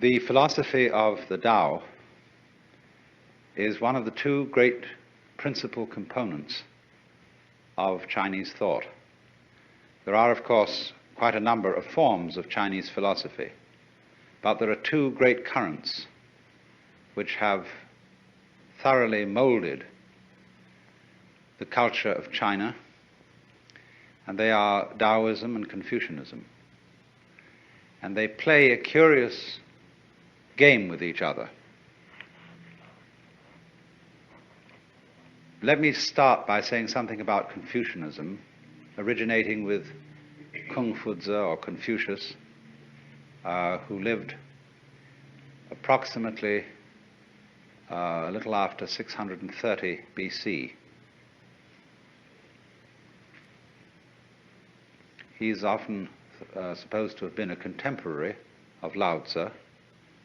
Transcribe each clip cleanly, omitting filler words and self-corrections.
The philosophy of the Tao is one of the two great principal components of Chinese thought. There are, of course, quite a number of forms of Chinese philosophy, but there are two great currents which have thoroughly molded the culture of China, and they are Taoism and Confucianism. And they play a curious game with each other. Let me start by saying something about Confucianism, originating with Kung Fu-Tzu or Confucius, who lived approximately a little after 630 BC. He's often supposed to have been a contemporary of Lao Tzu,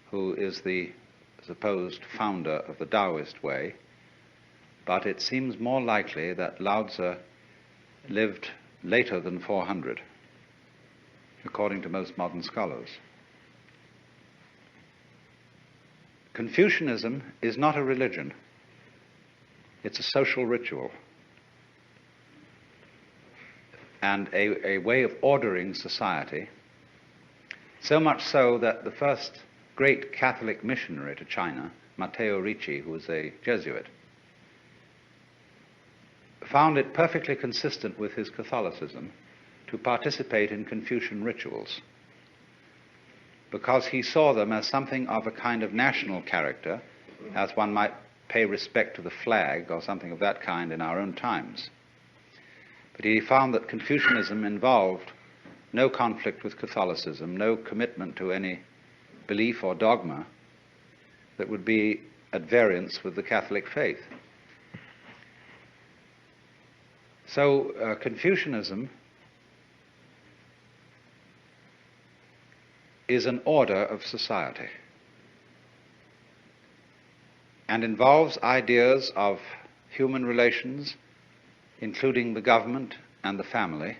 who is the supposed founder of the Taoist way, but it seems more likely that Lao Tzu lived later than 400, according to most modern scholars. Confucianism is not a religion, it's a social ritual and a way of ordering society, so much so that the first great Catholic missionary to China, Matteo Ricci, who was a Jesuit, found it perfectly consistent with his Catholicism to participate in Confucian rituals, because he saw them as something of a kind of national character, as one might pay respect to the flag or something of that kind in our own times. But he found that Confucianism involved no conflict with Catholicism, no commitment to any belief or dogma that would be at variance with the Catholic faith. So Confucianism is an order of society and involves ideas of human relations, including the government and the family,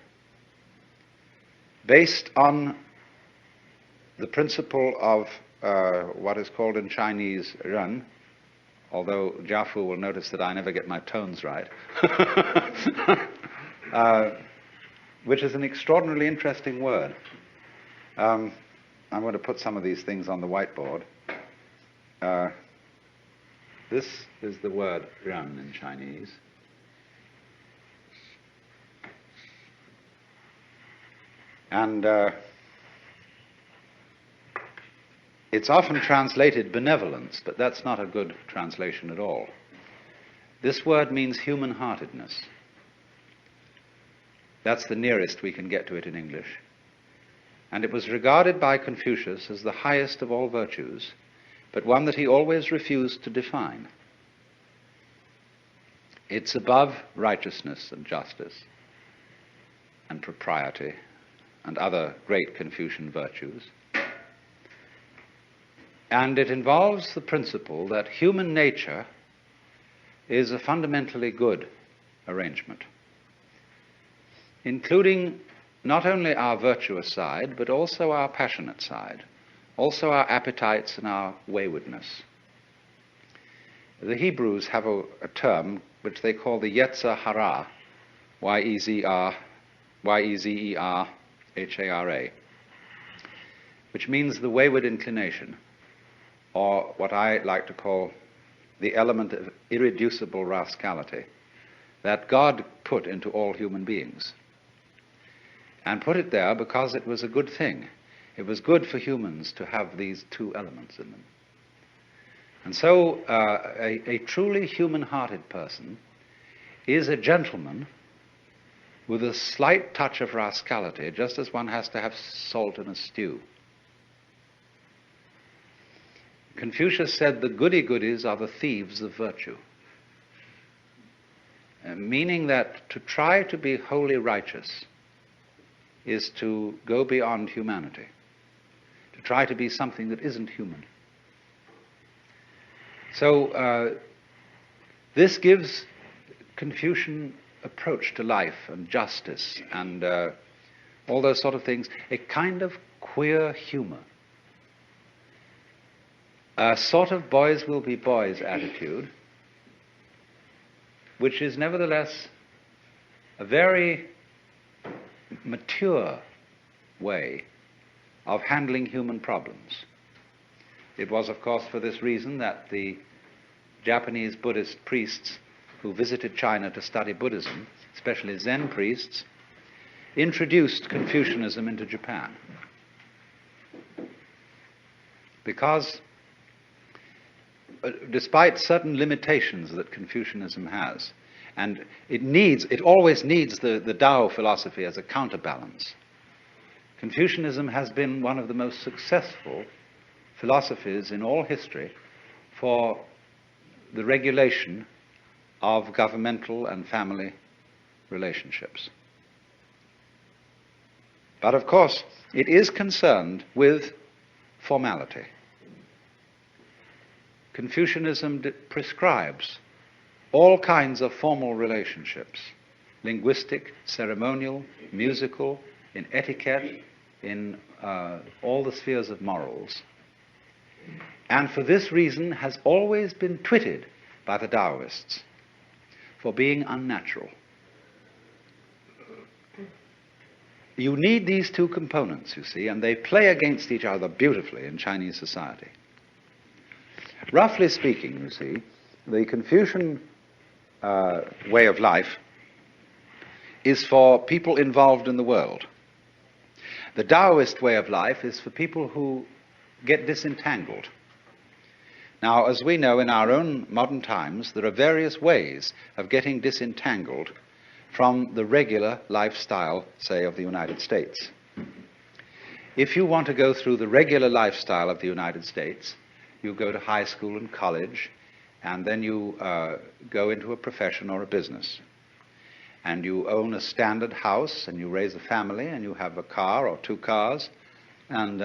based on the principle of what is called in Chinese ren, although Jiafu will notice that I never get my tones right, which is an extraordinarily interesting word. I'm going to put some of these things on the whiteboard. This is the word ren in Chinese. And it's often translated benevolence, but that's not a good translation at all. This word means human-heartedness. That's the nearest we can get to it in English. And it was regarded by Confucius as the highest of all virtues, but one that he always refused to define. It's above righteousness and justice and propriety and other great Confucian virtues. And it involves the principle that human nature is a fundamentally good arrangement, including not only our virtuous side, but also our passionate side, also our appetites and our waywardness. The Hebrews have a term which they call the Yetzer Hara, Y-E-Z-E-R-H-A-R-A, which means the wayward inclination, or what I like to call the element of irreducible rascality that God put into all human beings. And put it there because it was a good thing. It was good for humans to have these two elements in them. And so a truly human-hearted person is a gentleman with a slight touch of rascality, just as one has to have salt in a stew. Confucius said the goody-goodies are the thieves of virtue, meaning that to try to be wholly righteous is to go beyond humanity, to try to be something that isn't human. So this gives Confucian approach to life and justice and all those sort of things a kind of queer humor a sort of boys will be boys attitude, which is nevertheless a very mature way of handling human problems. It was, of course, for this reason that the Japanese Buddhist priests who visited China to study Buddhism, especially Zen priests, introduced Confucianism into Japan. Because despite certain limitations that Confucianism has, and it always needs the Tao philosophy as a counterbalance, Confucianism has been one of the most successful philosophies in all history for the regulation of governmental and family relationships. But of course, it is concerned with formality. Confucianism prescribes all kinds of formal relationships, linguistic, ceremonial, musical, in etiquette, in all the spheres of morals. And for this reason has always been twitted by the Taoists for being unnatural. You need these two components, you see, and they play against each other beautifully in Chinese society. Roughly speaking, you see, the Confucian way of life is for people involved in the world. The Taoist way of life is for people who get disentangled. Now, as we know in our own modern times, there are various ways of getting disentangled from the regular lifestyle, say, of the United States. If you want to go through the regular lifestyle of the United States, you go to high school and college, and then you go into a profession or a business. And you own a standard house, and you raise a family, and you have a car or two cars, and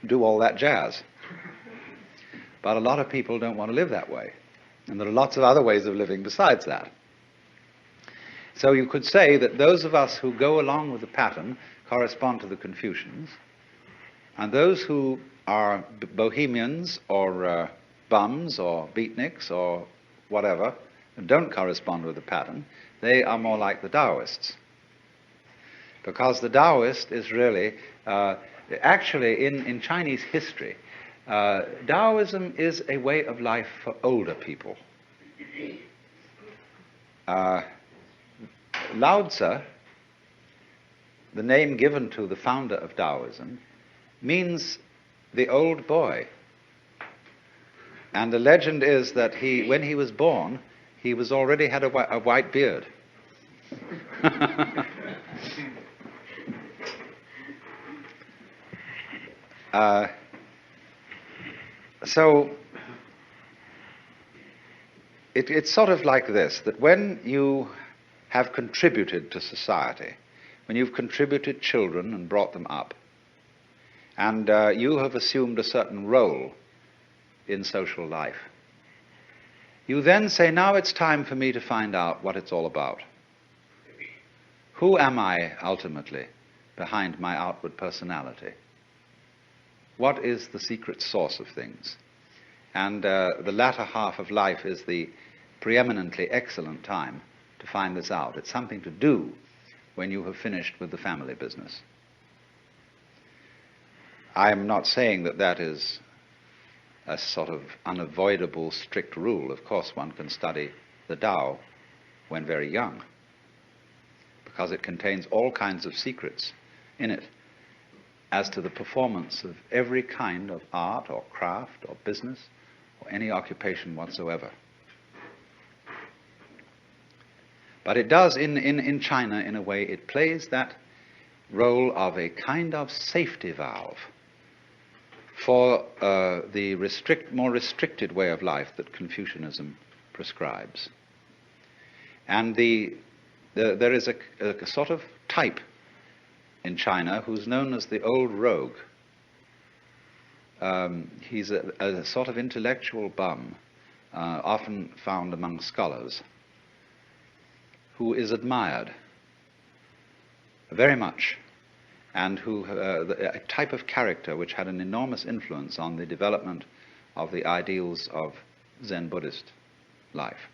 do all that jazz. But a lot of people don't want to live that way. And there are lots of other ways of living besides that. So you could say that those of us who go along with the pattern correspond to the Confucians, and those who are bohemians or bums or beatniks or whatever, and don't correspond with the pattern, they are more like the Taoists. Because the Taoist is really, actually in Chinese history, Taoism is a way of life for older people. Lao Tzu, the name given to the founder of Taoism, means the old boy. And the legend is that when he was born, he was already had a white beard. So it's sort of like this, that when you have contributed to society, when you've contributed children and brought them up, and you have assumed a certain role in social life, you then say, now it's time for me to find out what it's all about. Who am I ultimately behind my outward personality? What is the secret source of things? And the latter half of life is the preeminently excellent time to find this out. It's something to do when you have finished with the family business. I am not saying that that is a sort of unavoidable strict rule. Of course, one can study the Tao when very young, because it contains all kinds of secrets in it as to the performance of every kind of art or craft or business or any occupation whatsoever. But it does, in China, in a way, it plays that role of a kind of safety valve for the more restricted way of life that Confucianism prescribes. And there is a sort of type in China who's known as the old rogue. He's a sort of intellectual bum, often found among scholars, who is admired very much. and a type of character which had an enormous influence on the development of the ideals of Zen Buddhist life.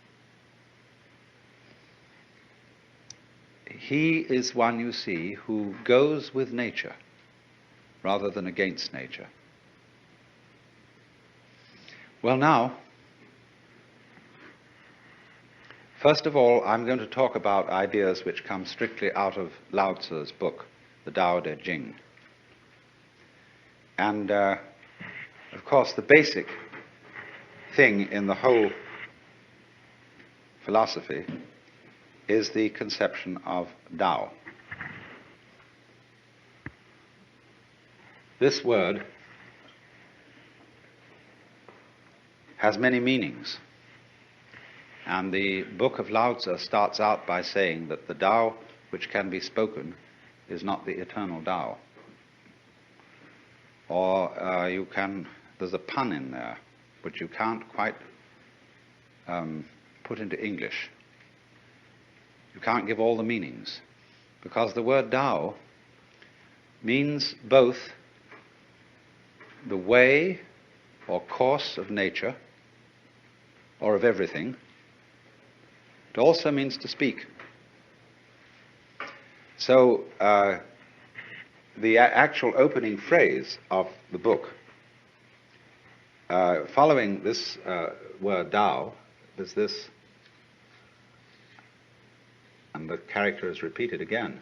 He is one, you see, who goes with nature rather than against nature. Well, now, first of all, I'm going to talk about ideas which come strictly out of Lao Tzu's book, the Tao Te Ching. And, of course, the basic thing in the whole philosophy is the conception of Tao. This word has many meanings. And the book of Lao Tzu starts out by saying that the Tao which can be spoken is not the eternal Tao. Or there's a pun in there, which you can't quite put into English. You can't give all the meanings, because the word Tao means both the way or course of nature, or of everything. It also means to speak. So the actual opening phrase of the book, following this word Tao, there's this, and the character is repeated again.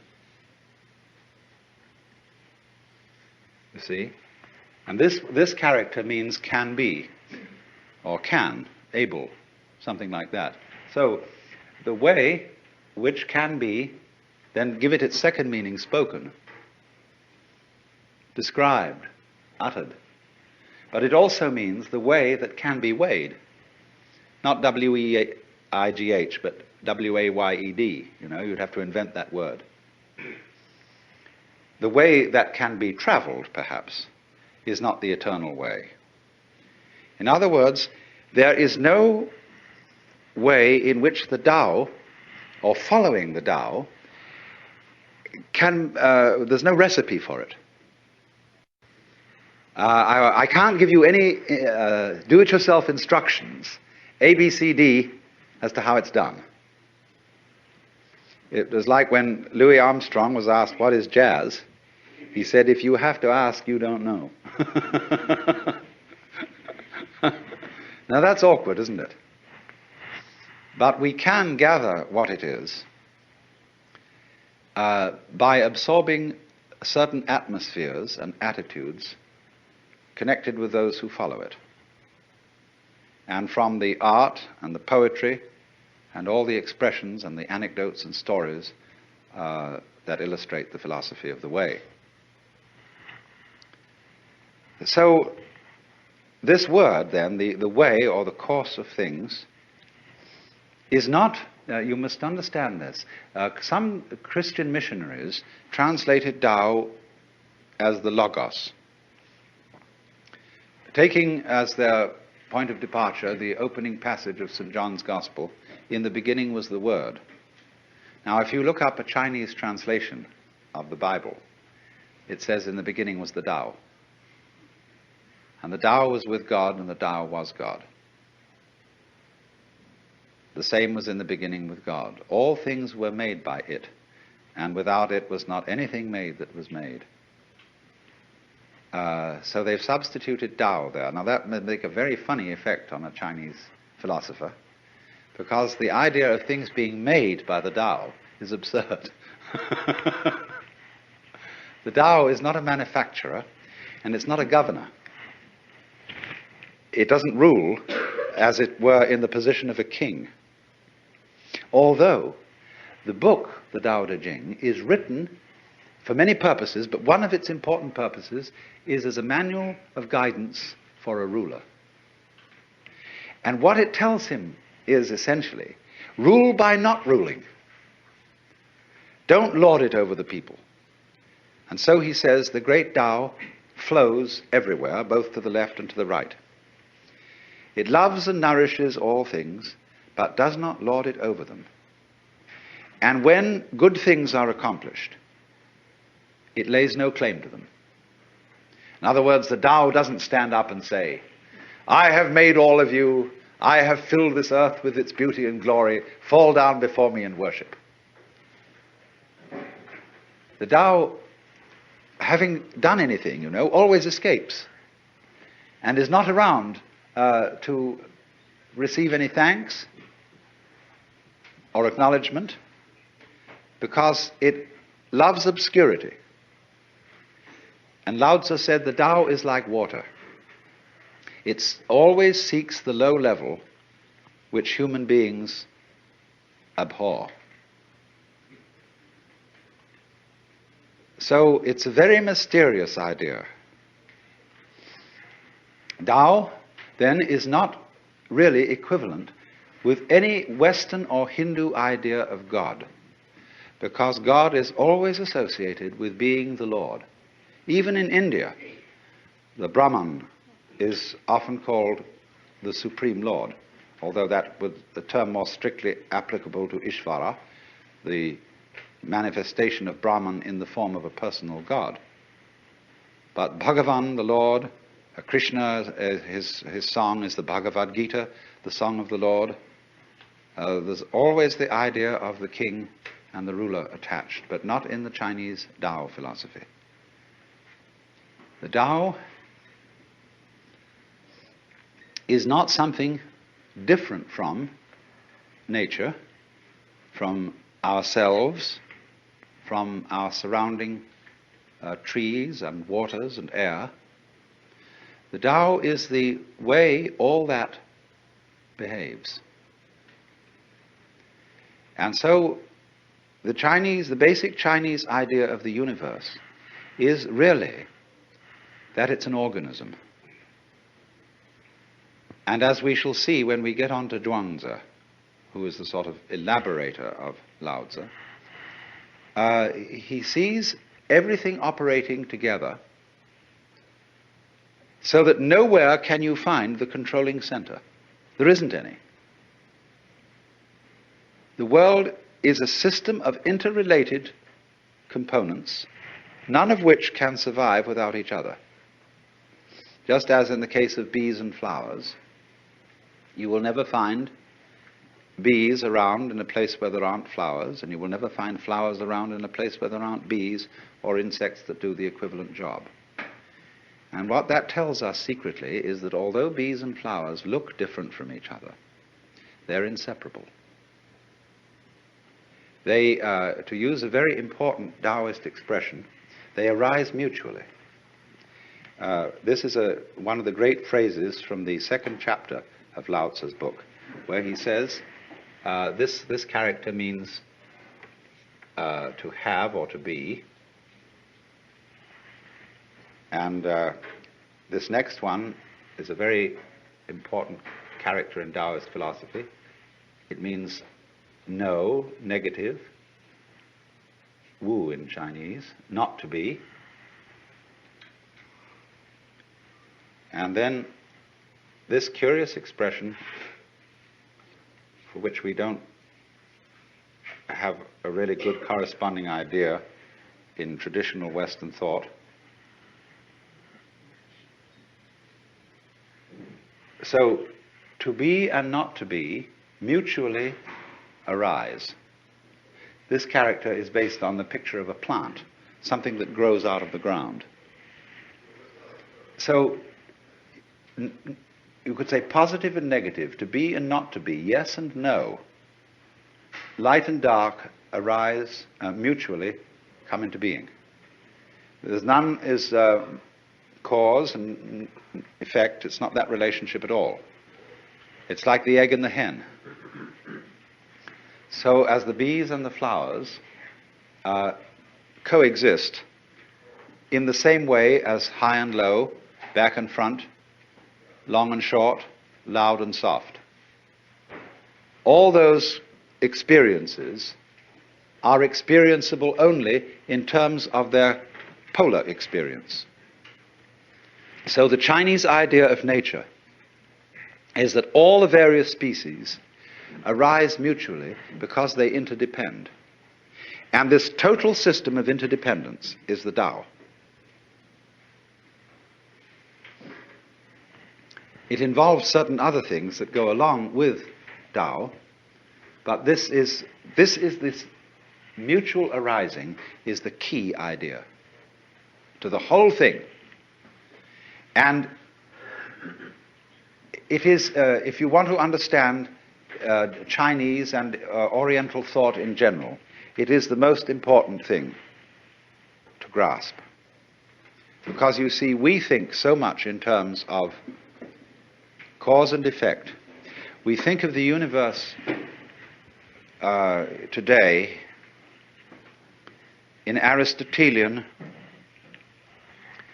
You see? And this character means can be, or can, able, something like that. So the way which can be, then give it its second meaning, spoken, described, uttered. But it also means the way that can be weighed. Not W-E-I-G-H, but W-A-Y-E-D. You know, you'd have to invent that word. The way that can be traveled, perhaps, is not the eternal way. In other words, there is no way in which the Tao, or following the Tao, there's no recipe for it. I can't give you any do-it-yourself instructions, A, B, C, D, as to how it's done. It was like when Louis Armstrong was asked, what is jazz? He said, if you have to ask, you don't know. Now that's awkward, isn't it? But we can gather what it is by absorbing certain atmospheres and attitudes connected with those who follow it. And from the art and the poetry and all the expressions and the anecdotes and stories that illustrate the philosophy of the way. So this word then, the way or the course of things, is not, you must understand this, some Christian missionaries translated Tao as the Logos, taking as their point of departure the opening passage of St. John's Gospel, in the beginning was the Word. Now if you look up a Chinese translation of the Bible, it says in the beginning was the Tao. And the Tao was with God, and the Tao was God. The same was in the beginning with God. All things were made by it, and without it was not anything made that was made. So they've substituted Tao there. Now that may make a very funny effect on a Chinese philosopher, because the idea of things being made by the Tao is absurd. The Tao is not a manufacturer, and it's not a governor. It doesn't rule, as it were, in the position of a king. Although the book, the Tao Te Ching, is written for many purposes, but one of its important purposes is as a manual of guidance for a ruler. And what it tells him is essentially, rule by not ruling. Don't lord it over the people. And so he says the great Tao flows everywhere, both to the left and to the right. It loves and nourishes all things, but does not lord it over them. And when good things are accomplished, It lays no claim to them. In other words, the Tao doesn't stand up and say, I have made all of you, I have filled this earth with its beauty and glory, fall down before me and worship. The Tao, having done anything, always escapes and is not around to receive any thanks or acknowledgement, because it loves obscurity. And Lao Tzu said the Tao is like water. It always seeks the low level which human beings abhor. So it's a very mysterious idea. Tao, then, is not really equivalent with any Western or Hindu idea of God, because God is always associated with being the Lord. Even in India, the Brahman is often called the Supreme Lord, although that was the term more strictly applicable to Ishvara, the manifestation of Brahman in the form of a personal God. But Bhagavan, the Lord, Krishna, his song is the Bhagavad Gita, the song of the Lord. There's always the idea of the king and the ruler attached, but not in the Chinese Tao philosophy. The Tao is not something different from nature, from ourselves, from our surrounding trees and waters and air. The Tao is the way all that behaves. And so the basic Chinese idea of the universe is really that it's an organism. And as we shall see when we get on to Zhuangzi, who is the sort of elaborator of Lao Tzu, he sees everything operating together so that nowhere can you find the controlling center. There isn't any. The world is a system of interrelated components, none of which can survive without each other. Just as in the case of bees and flowers, you will never find bees around in a place where there aren't flowers, and you will never find flowers around in a place where there aren't bees or insects that do the equivalent job. And what that tells us secretly is that although bees and flowers look different from each other, they're inseparable. They, to use a very important Taoist expression, they arise mutually. This is one of the great phrases from the second chapter of Lao Tzu's book, where he says, this character means to have or to be, and this next one is a very important character in Taoist philosophy. It means know, negative, wu in Chinese, not to be. And then this curious expression, for which we don't have a really good corresponding idea in traditional Western thought. So, to be and not to be mutually arise. This character is based on the picture of a plant, something that grows out of the ground. So, you could say positive and negative, to be and not to be, yes and no. Light and dark arise mutually, come into being. There's none is cause and effect. It's not that relationship at all. It's like the egg and the hen. So as the bees and the flowers coexist in the same way as high and low, back and front, long and short, loud and soft. All those experiences are experienceable only in terms of their polar experience. So the Chinese idea of nature is that all the various species arise mutually because they interdepend. And this total system of interdependence is the Tao. It involves certain other things that go along with Tao, but this mutual arising is the key idea to the whole thing. And it is, if you want to understand Chinese and Oriental thought in general, it is the most important thing to grasp. Because you see, we think so much in terms of cause and effect. We think of the universe today in Aristotelian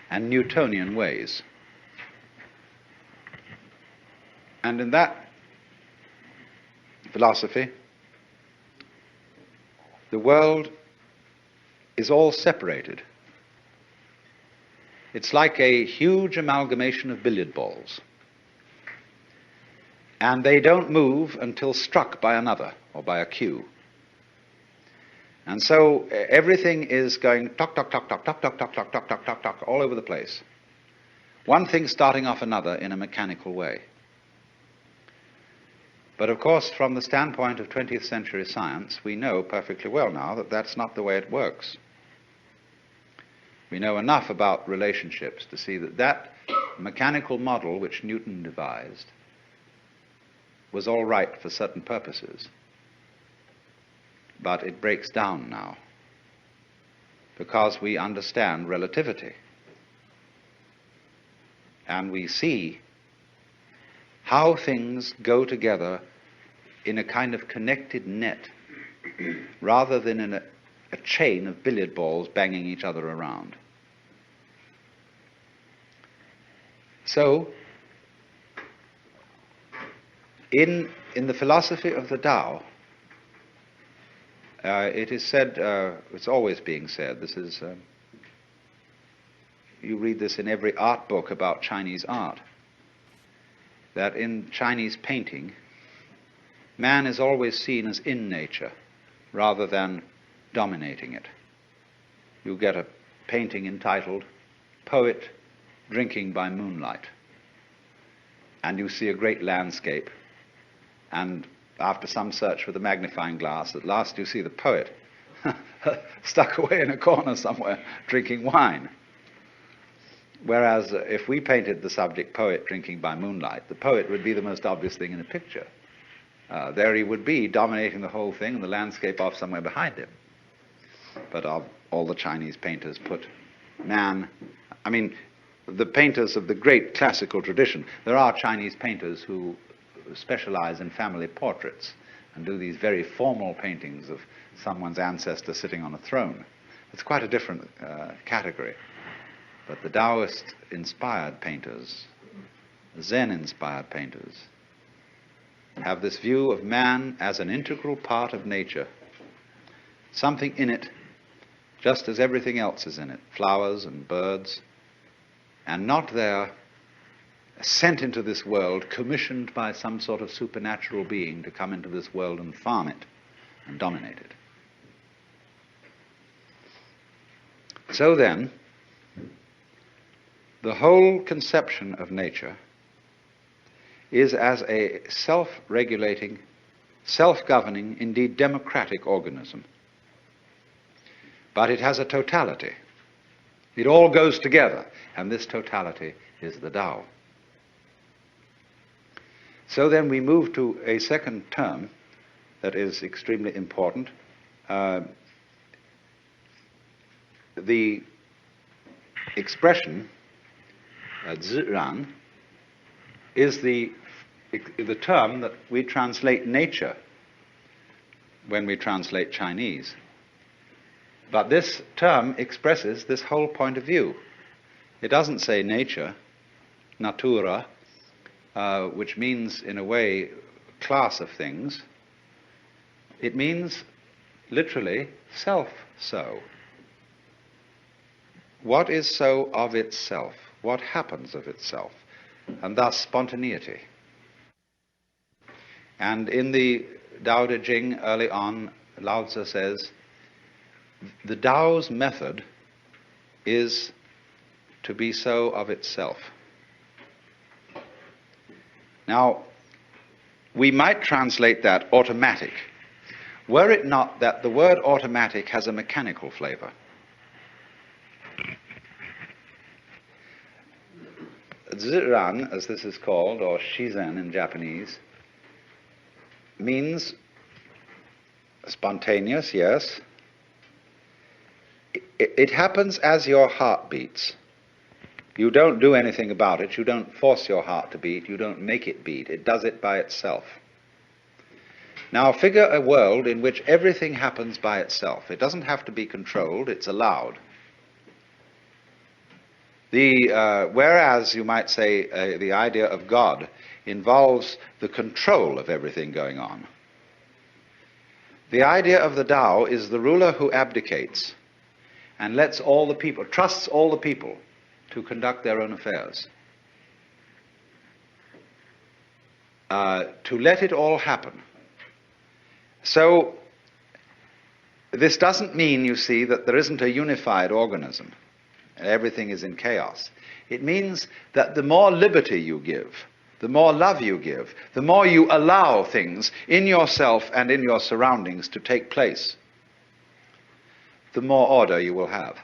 and Newtonian ways. And in that philosophy, the world is all separated. It's like a huge amalgamation of billiard balls. And they don't move until struck by another or by a cue. And so everything is going tock, tock, tock, tock, tock, tock, tock, tock, tock, tock, tock, tock, all over the place. One thing starting off another in a mechanical way. But of course, from the standpoint of 20th century science, we know perfectly well now that that's not the way it works. We know enough about relationships to see that that mechanical model which Newton devised was all right for certain purposes. But it breaks down now because we understand relativity. And we see how things go together in a kind of connected net rather than in a chain of billiard balls banging each other around. So, in the philosophy of the Tao, it is said, it's always being said, this is, you read this in every art book about Chinese art, that in Chinese painting, man is always seen as in nature rather than dominating it. You get a painting entitled Poet Drinking by Moonlight, and you see a great landscape, and after some search with a magnifying glass, at last you see the poet stuck away in a corner somewhere drinking wine. Whereas if we painted the subject poet drinking by moonlight, the poet would be the most obvious thing in the picture. There he would be, dominating the whole thing, and the landscape off somewhere behind him. But all the Chinese painters put man, I mean, the painters of the great classical tradition, there are Chinese painters who specialize in family portraits and do these very formal paintings of someone's ancestor sitting on a throne. It's quite a different category. But the Taoist-inspired painters, Zen-inspired painters, have this view of man as an integral part of nature, something in it, just as everything else is in it, flowers and birds, and not there sent into this world, commissioned by some sort of supernatural being to come into this world and farm it and dominate it. So then, the whole conception of nature is as a self-regulating, self-governing, indeed democratic organism. But it has a totality. It all goes together, and this totality is the Tao. So then we move to a second term that is extremely important. The expression zhiran is the term that we translate nature when we translate Chinese. But this term expresses this whole point of view. It doesn't say nature, natura, which means, in a way, class of things. It means, literally, self-so. What is so of itself? What happens of itself? And thus spontaneity. And in the Tao Te Ching early on, Lao Tzu says, The Tao's method is to be so of itself. Now, we might translate that automatic, were it not that the word automatic has a mechanical flavor. Ziran, as this is called, or shizen in Japanese, means spontaneous, yes. It happens as your heart beats. You don't do anything about it. You don't force your heart to beat. You don't make it beat. It does it by itself. Now figure a world in which everything happens by itself. It doesn't have to be controlled. It's allowed. Whereas you might say the idea of God involves the control of everything going on. The idea of the Tao is the ruler who abdicates and lets all the people, trusts all the people to conduct their own affairs. To let it all happen. So, this doesn't mean, you see, that there isn't a unified organism and everything is in chaos. It means that the more liberty you give, the more love you give, the more you allow things in yourself and in your surroundings to take place, the more order you will have.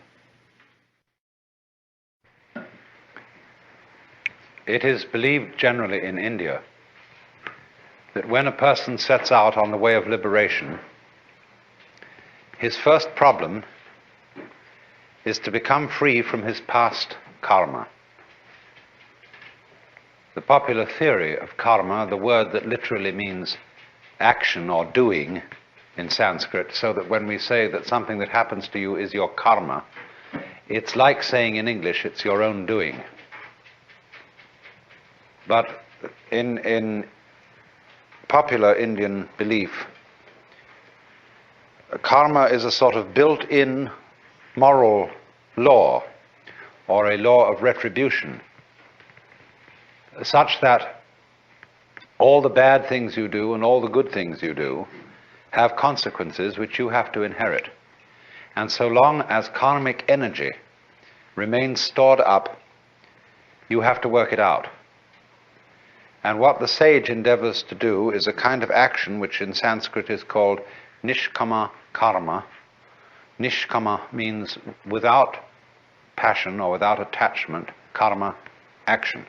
It is believed generally in India that when a person sets out on the way of liberation, his first problem is to become free from his past karma. The popular theory of karma, the word that literally means action or doing in Sanskrit, so that when we say that something that happens to you is your karma, it's like saying in English, it's your own doing. But in popular Indian belief, karma is a sort of built-in moral law, or a law of retribution, such that all the bad things you do and all the good things you do have consequences which you have to inherit. And so long as karmic energy remains stored up, you have to work it out. And what the sage endeavors to do is a kind of action which in Sanskrit is called nishkama karma. Nishkama means without passion or without attachment, karma, action.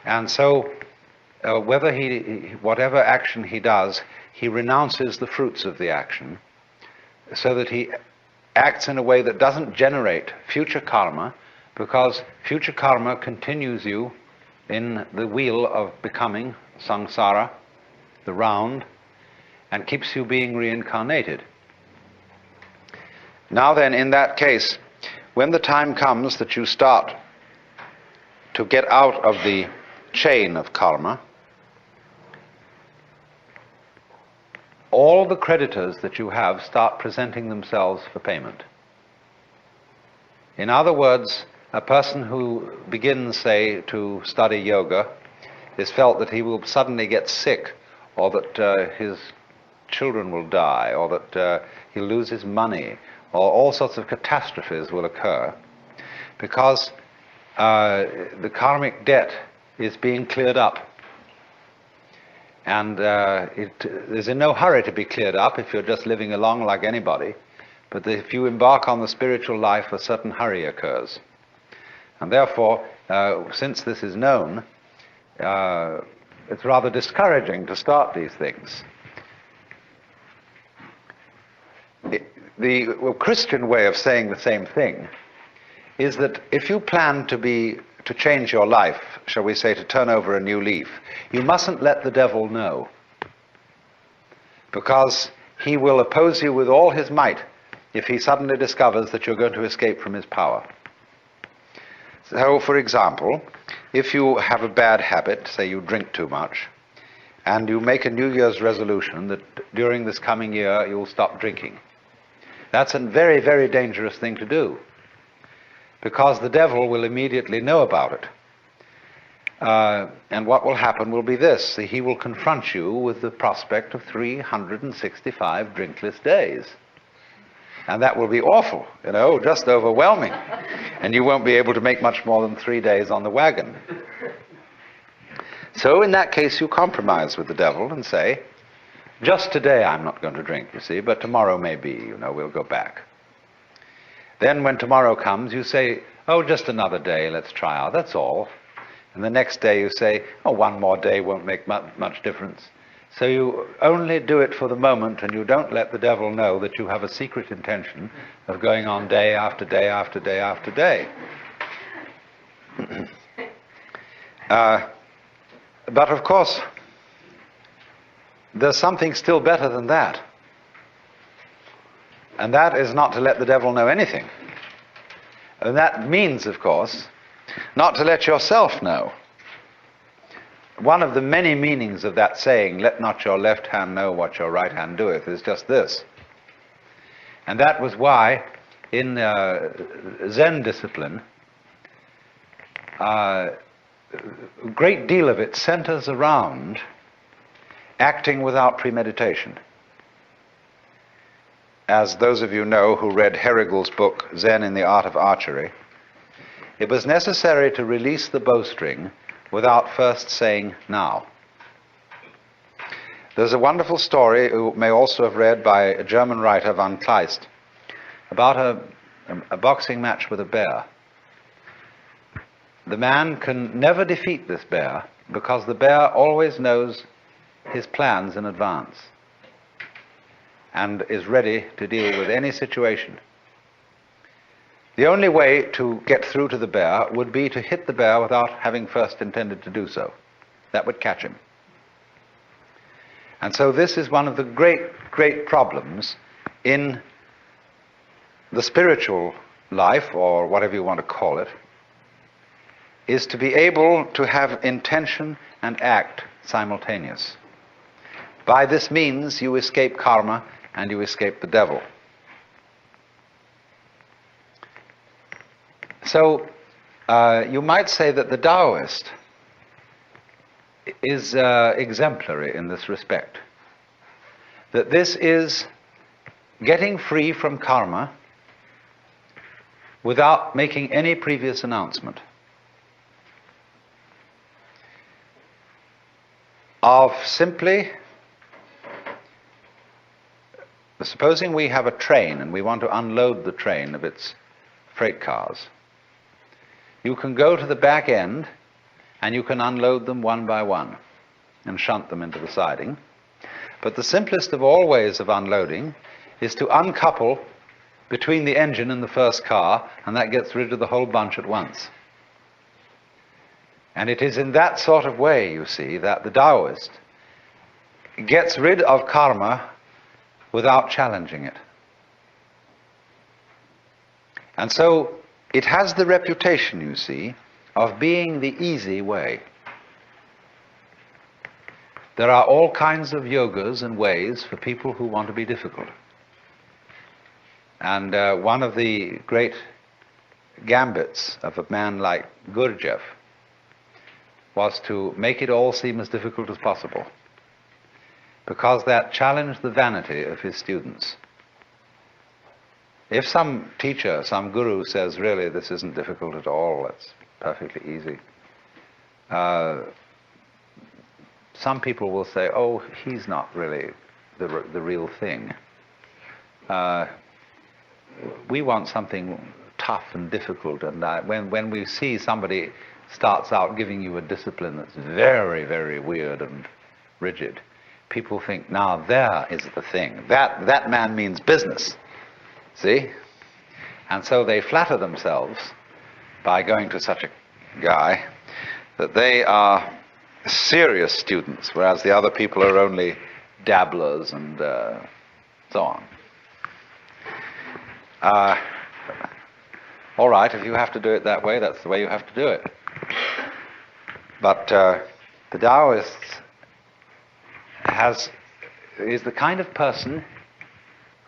And so whatever action he does, he renounces the fruits of the action, so that he acts in a way that doesn't generate future karma, because future karma continues you in the wheel of becoming, samsara, the round, and keeps you being reincarnated. Now then, in that case, when the time comes that you start to get out of the chain of karma, all the creditors that you have start presenting themselves for payment. In other words, a person who begins, say, to study yoga is felt that he will suddenly get sick, or that his children will die, or that he'll lose his money, or all sorts of catastrophes will occur, because the karmic debt is being cleared up. And it is in no hurry to be cleared up if you're just living along like anybody, but if you embark on the spiritual life, a certain hurry occurs. And therefore, since this is known, it's rather discouraging to start these things. The Christian way of saying the same thing is that if you plan to change your life, shall we say, to turn over a new leaf, you mustn't let the devil know, because he will oppose you with all his might if he suddenly discovers that you're going to escape from his power. So, for example, if you have a bad habit, say you drink too much, and you make a New Year's resolution that during this coming year you'll stop drinking, that's a very, very dangerous thing to do, because the devil will immediately know about it. And what will happen will be this: he will confront you with the prospect of 365 drinkless days. And that will be awful, just overwhelming. And you won't be able to make much more than 3 days on the wagon. So in that case, you compromise with the devil and say, just today I'm not going to drink, you see, but tomorrow maybe, we'll go back. Then when tomorrow comes, you say, oh, just another day, let's try out, that's all. And the next day you say, oh, one more day won't make much difference. So you only do it for the moment, and you don't let the devil know that you have a secret intention of going on day after day after day after day. But of course, there's something still better than that. And that is not to let the devil know anything. And that means, of course, not to let yourself know. One of the many meanings of that saying, let not your left hand know what your right hand doeth, is just this. And that was why in Zen discipline, a great deal of it centers around acting without premeditation. As those of you know who read Herrigel's book, Zen in the Art of Archery, it was necessary to release the bowstring without first saying, now. There's a wonderful story, you may also have read, by a German writer, von Kleist, about a boxing match with a bear. The man can never defeat this bear because the bear always knows his plans in advance and is ready to deal with any situation. The only way to get through to the bear would be to hit the bear without having first intended to do so. That would catch him. And so this is one of the great, great problems in the spiritual life, or whatever you want to call it, is to be able to have intention and act simultaneous. By this means, you escape karma and you escape the devil. So, you might say that the Taoist is exemplary in this respect. That this is getting free from karma without making any previous announcement. Of simply, supposing we have a train and we want to unload the train of its freight cars. You can go to the back end and you can unload them one by one and shunt them into the siding. But the simplest of all ways of unloading is to uncouple between the engine and the first car, and that gets rid of the whole bunch at once. And it is in that sort of way, you see, that the Taoist gets rid of karma without challenging it. And so it has the reputation, you see, of being the easy way. There are all kinds of yogas and ways for people who want to be difficult. And one of the great gambits of a man like Gurdjieff was to make it all seem as difficult as possible, because that challenged the vanity of his students. If some teacher, some guru says, really, this isn't difficult at all, it's perfectly easy, some people will say, oh, he's not really the real thing. We want something tough and difficult, and when we see somebody starts out giving you a discipline that's very, very weird and rigid, people think, now there is the thing. That man means business. See? And so they flatter themselves by going to such a guy that they are serious students, whereas the other people are only dabblers and so on. All right, if you have to do it that way, that's the way you have to do it. But the Taoist is the kind of person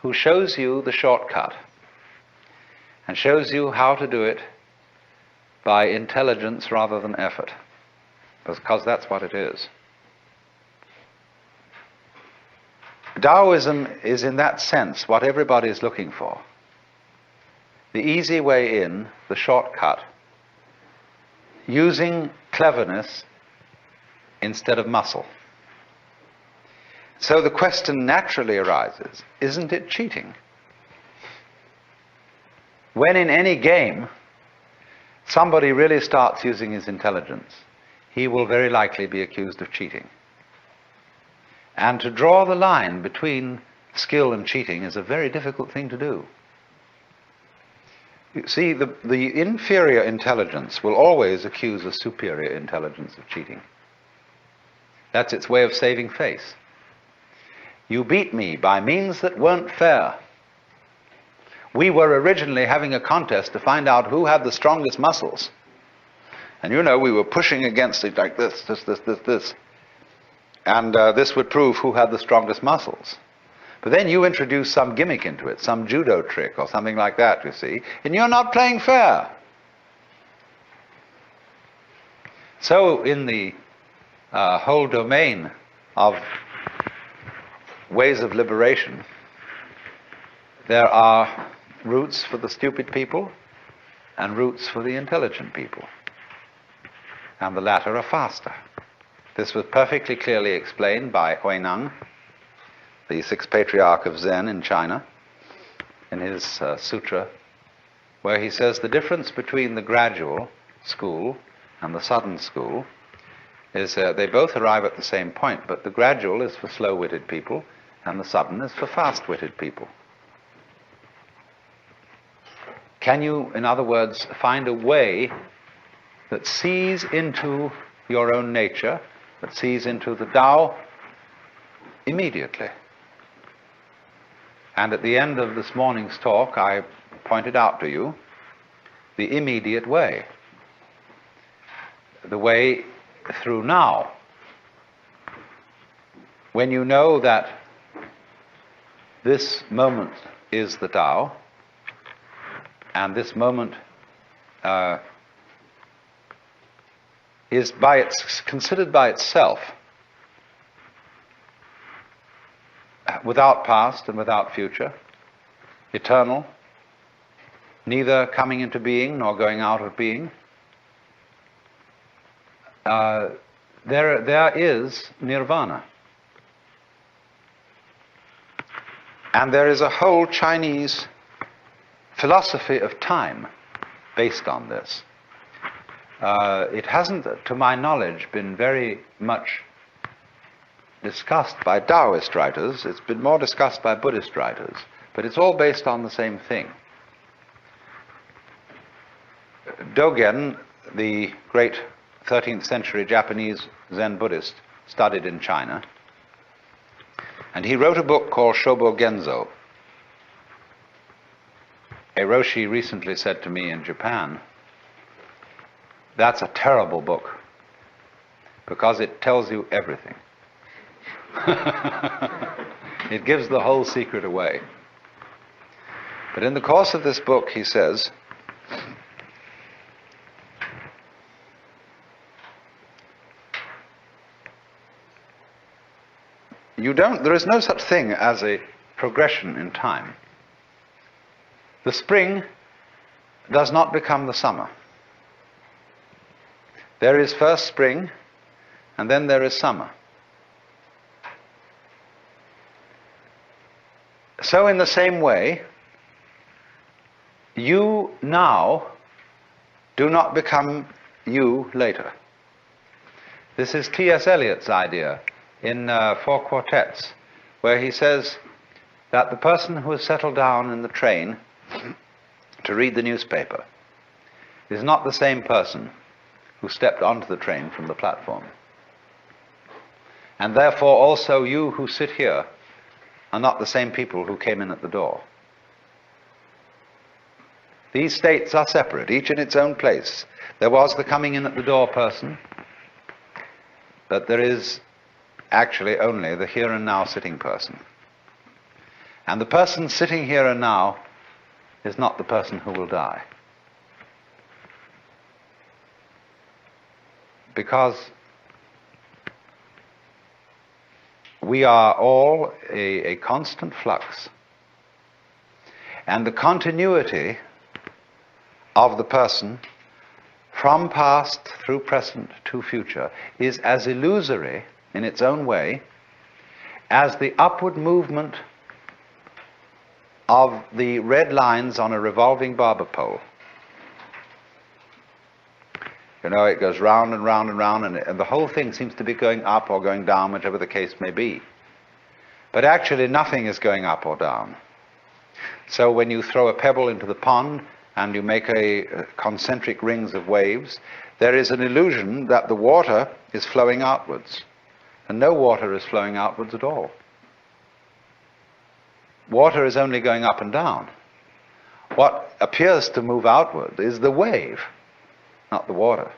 who shows you the shortcut and shows you how to do it by intelligence rather than effort, because that's what it is. Taoism is in that sense what everybody is looking for. The easy way in, the shortcut, using cleverness instead of muscle. So the question naturally arises, isn't it cheating? When in any game somebody really starts using his intelligence, he will very likely be accused of cheating. And to draw the line between skill and cheating is a very difficult thing to do. You see, the inferior intelligence will always accuse a superior intelligence of cheating. That's its way of saving face. You beat me by means that weren't fair. We were originally having a contest to find out who had the strongest muscles. And you know, we were pushing against it like this. And this would prove who had the strongest muscles. But then you introduce some gimmick into it, some judo trick or something like that, you see, and you're not playing fair. So in the whole domain of ways of liberation, there are routes for the stupid people and routes for the intelligent people. And the latter are faster. This was perfectly clearly explained by Huineng, the sixth patriarch of Zen in China, in his sutra, where he says the difference between the gradual school and the sudden school is they both arrive at the same point, but the gradual is for slow-witted people and the sudden is for fast-witted people. Can you, in other words, find a way that sees into your own nature, that sees into the Tao immediately? And at the end of this morning's talk, I pointed out to you the immediate way, the way through now. When you know that this moment is the Tao, and this moment is considered by itself, without past and without future, eternal, neither coming into being nor going out of being, there is nirvana. And there is a whole Chinese philosophy of time based on this. It hasn't, to my knowledge, been very much discussed by Taoist writers. It's been more discussed by Buddhist writers, but it's all based on the same thing. Dogen, the great 13th century Japanese Zen Buddhist, studied in China, and he wrote a book called Shobo Genzo. A Roshi recently said to me in Japan, "That's a terrible book, because it tells you everything." It gives the whole secret away. But in the course of this book, he says, there is no such thing as a progression in time. The spring does not become the summer. There is first spring, and then there is summer. So in the same way, you now do not become you later. This is T.S. Eliot's idea in 4 Quartets, where he says that the person who has settled down in the train to read the newspaper is not the same person who stepped onto the train from the platform. And therefore also you who sit here are not the same people who came in at the door. These states are separate, each in its own place. There was the coming in at the door person, but there is actually only the here and now sitting person. And the person sitting here and now is not the person who will die. Because we are all a constant flux. And the continuity of the person from past through present to future is as illusory in its own way as the upward movement of the red lines on a revolving barber pole. You know, it goes round and round and round, and the whole thing seems to be going up or going down, whichever the case may be. But actually nothing is going up or down. So when you throw a pebble into the pond and you make a concentric rings of waves, there is an illusion that the water is flowing outwards. And no water is flowing outwards at all. Water is only going up and down. What appears to move outward is the wave, not the water.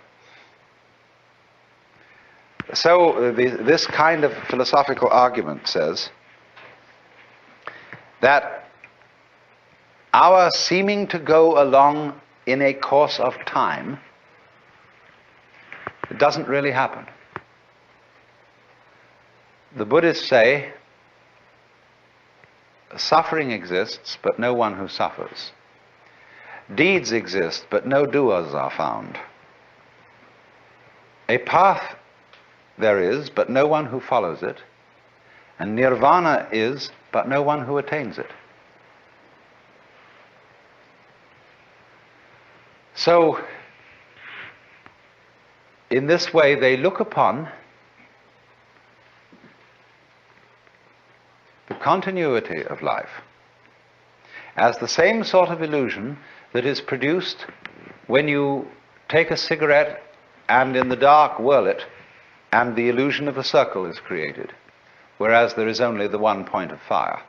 So this kind of philosophical argument says that our seeming to go along in a course of time, it doesn't really happen. The Buddhists say suffering exists, but no one who suffers. Deeds exist, but no doers are found. A path there is, but no one who follows it. And nirvana is, but no one who attains it. So, in this way, they look upon the continuity of life as the same sort of illusion that is produced when you take a cigarette and in the dark whirl it, and the illusion of a circle is created, whereas there is only the one point of fire.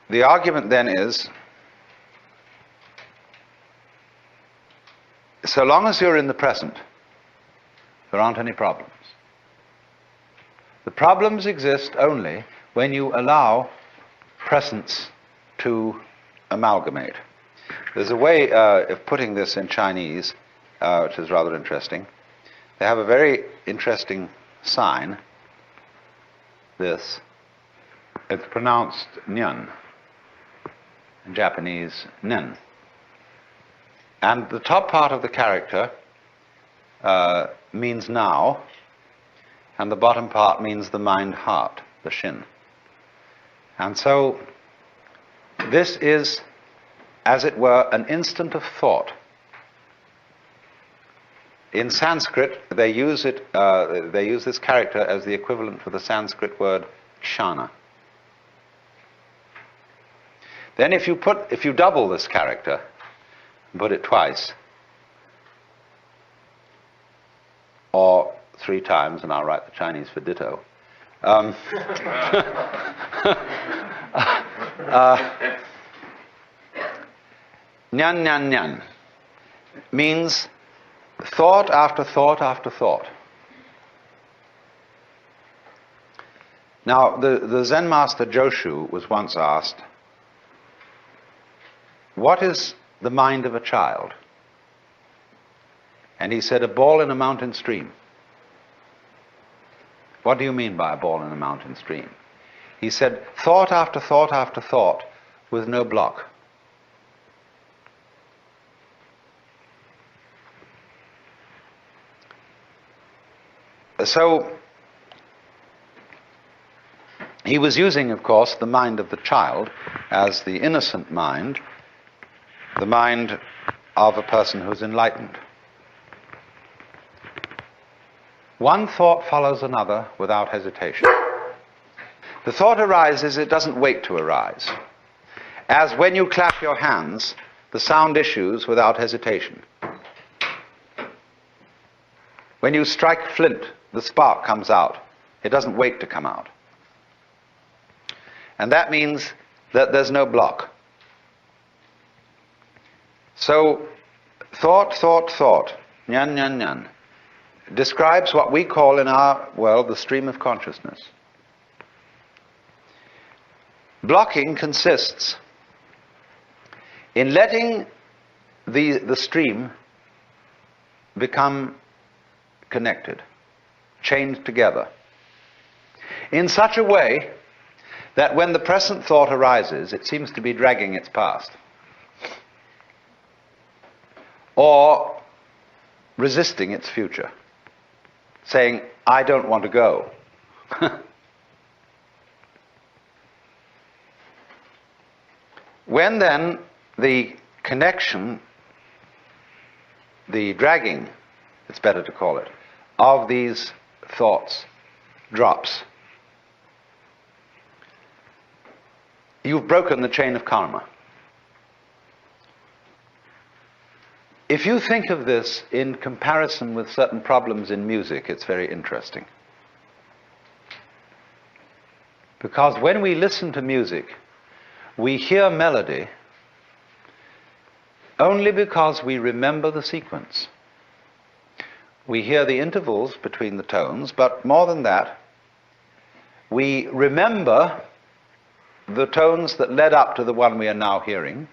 The argument then is, so long as you're in the present, there aren't any problems. The problems exist only when you allow presence to amalgamate. There's a way of putting this in Chinese, which is rather interesting. They have a very interesting sign, this. It's pronounced nyan. In Japanese, nen. And the top part of the character means now, and the bottom part means the mind-heart, the shin. And so this is, as it were, an instant of thought. In Sanskrit, they use this character as the equivalent for the Sanskrit word kshana. Then if you double this character, put it twice, or 3 times, and I'll write the Chinese for ditto. Nyan nyan nyan means thought after thought after thought. Now, the Zen master Joshu was once asked, what is the mind of a child? And he said, a ball in a mountain stream. What do you mean by a ball in a mountain stream? He said, thought after thought after thought with no block. So, he was using, of course, the mind of the child as the innocent mind, the mind of a person who's enlightened. One thought follows another without hesitation. The thought arises, it doesn't wait to arise. As when you clap your hands, the sound issues without hesitation. When you strike flint, the spark comes out. It doesn't wait to come out. And that means that there's no block. So, thought, nyan, nyan, nyan, describes what we call in our world the stream of consciousness. Blocking consists in letting the stream become connected, chained together, in such a way that when the present thought arises, it seems to be dragging its past, or resisting its future, saying, I don't want to go. When then the connection, the dragging, it's better to call it, of these thoughts drops, you've broken the chain of karma. If you think of this in comparison with certain problems in music, it's very interesting. Because when we listen to music, we hear melody only because we remember the sequence. We hear the intervals between the tones, but more than that, we remember the tones that led up to the one we are now hearing,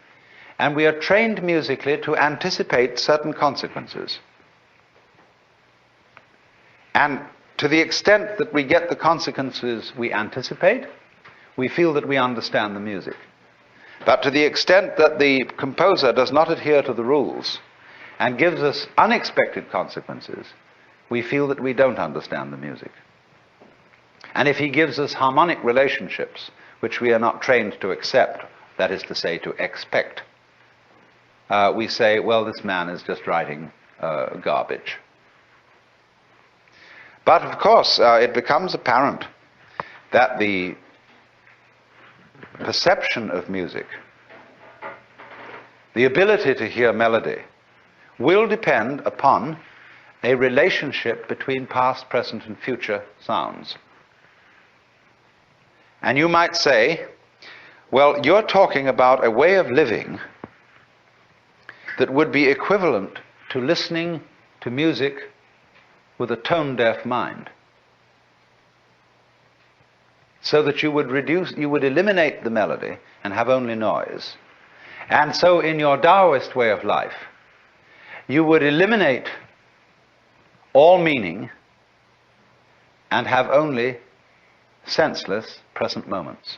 and we are trained musically to anticipate certain consequences. And to the extent that we get the consequences we anticipate, we feel that we understand the music. But to the extent that the composer does not adhere to the rules and gives us unexpected consequences, we feel that we don't understand the music. And if he gives us harmonic relationships, which we are not trained to accept, that is to say, to expect, we say, well, this man is just writing garbage. But of course, it becomes apparent that the perception of music, the ability to hear melody, will depend upon a relationship between past, present, and future sounds. And you might say, well, you're talking about a way of living that would be equivalent to listening to music with a tone-deaf mind. So that you would eliminate the melody and have only noise. And so in your Taoist way of life, you would eliminate all meaning and have only senseless present moments.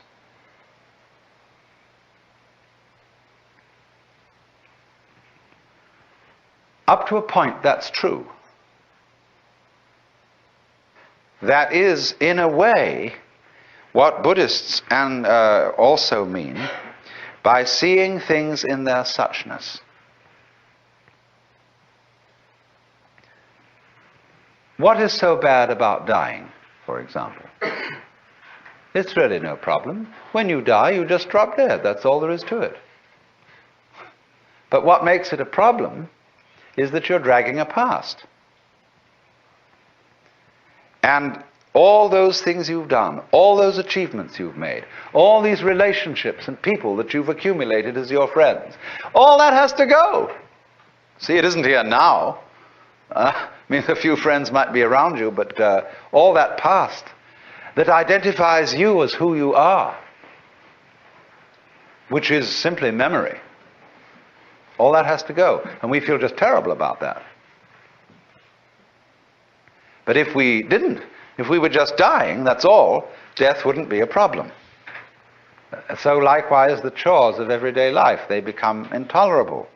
Up to a point, that's true. That is, in a way, what Buddhists also mean by seeing things in their suchness. What is so bad about dying, for example? It's really no problem. When you die, you just drop dead. That's all there is to it. But what makes it a problem is that you're dragging a past. And all those things you've done, all those achievements you've made, all these relationships and people that you've accumulated as your friends, all that has to go. See, it isn't here now. I mean, a few friends might be around you, but all that past that identifies you as who you are, which is simply memory, all that has to go. And we feel just terrible about that. But if we didn't, if we were just dying, that's all, death wouldn't be a problem. So likewise, the chores of everyday life, they become intolerable.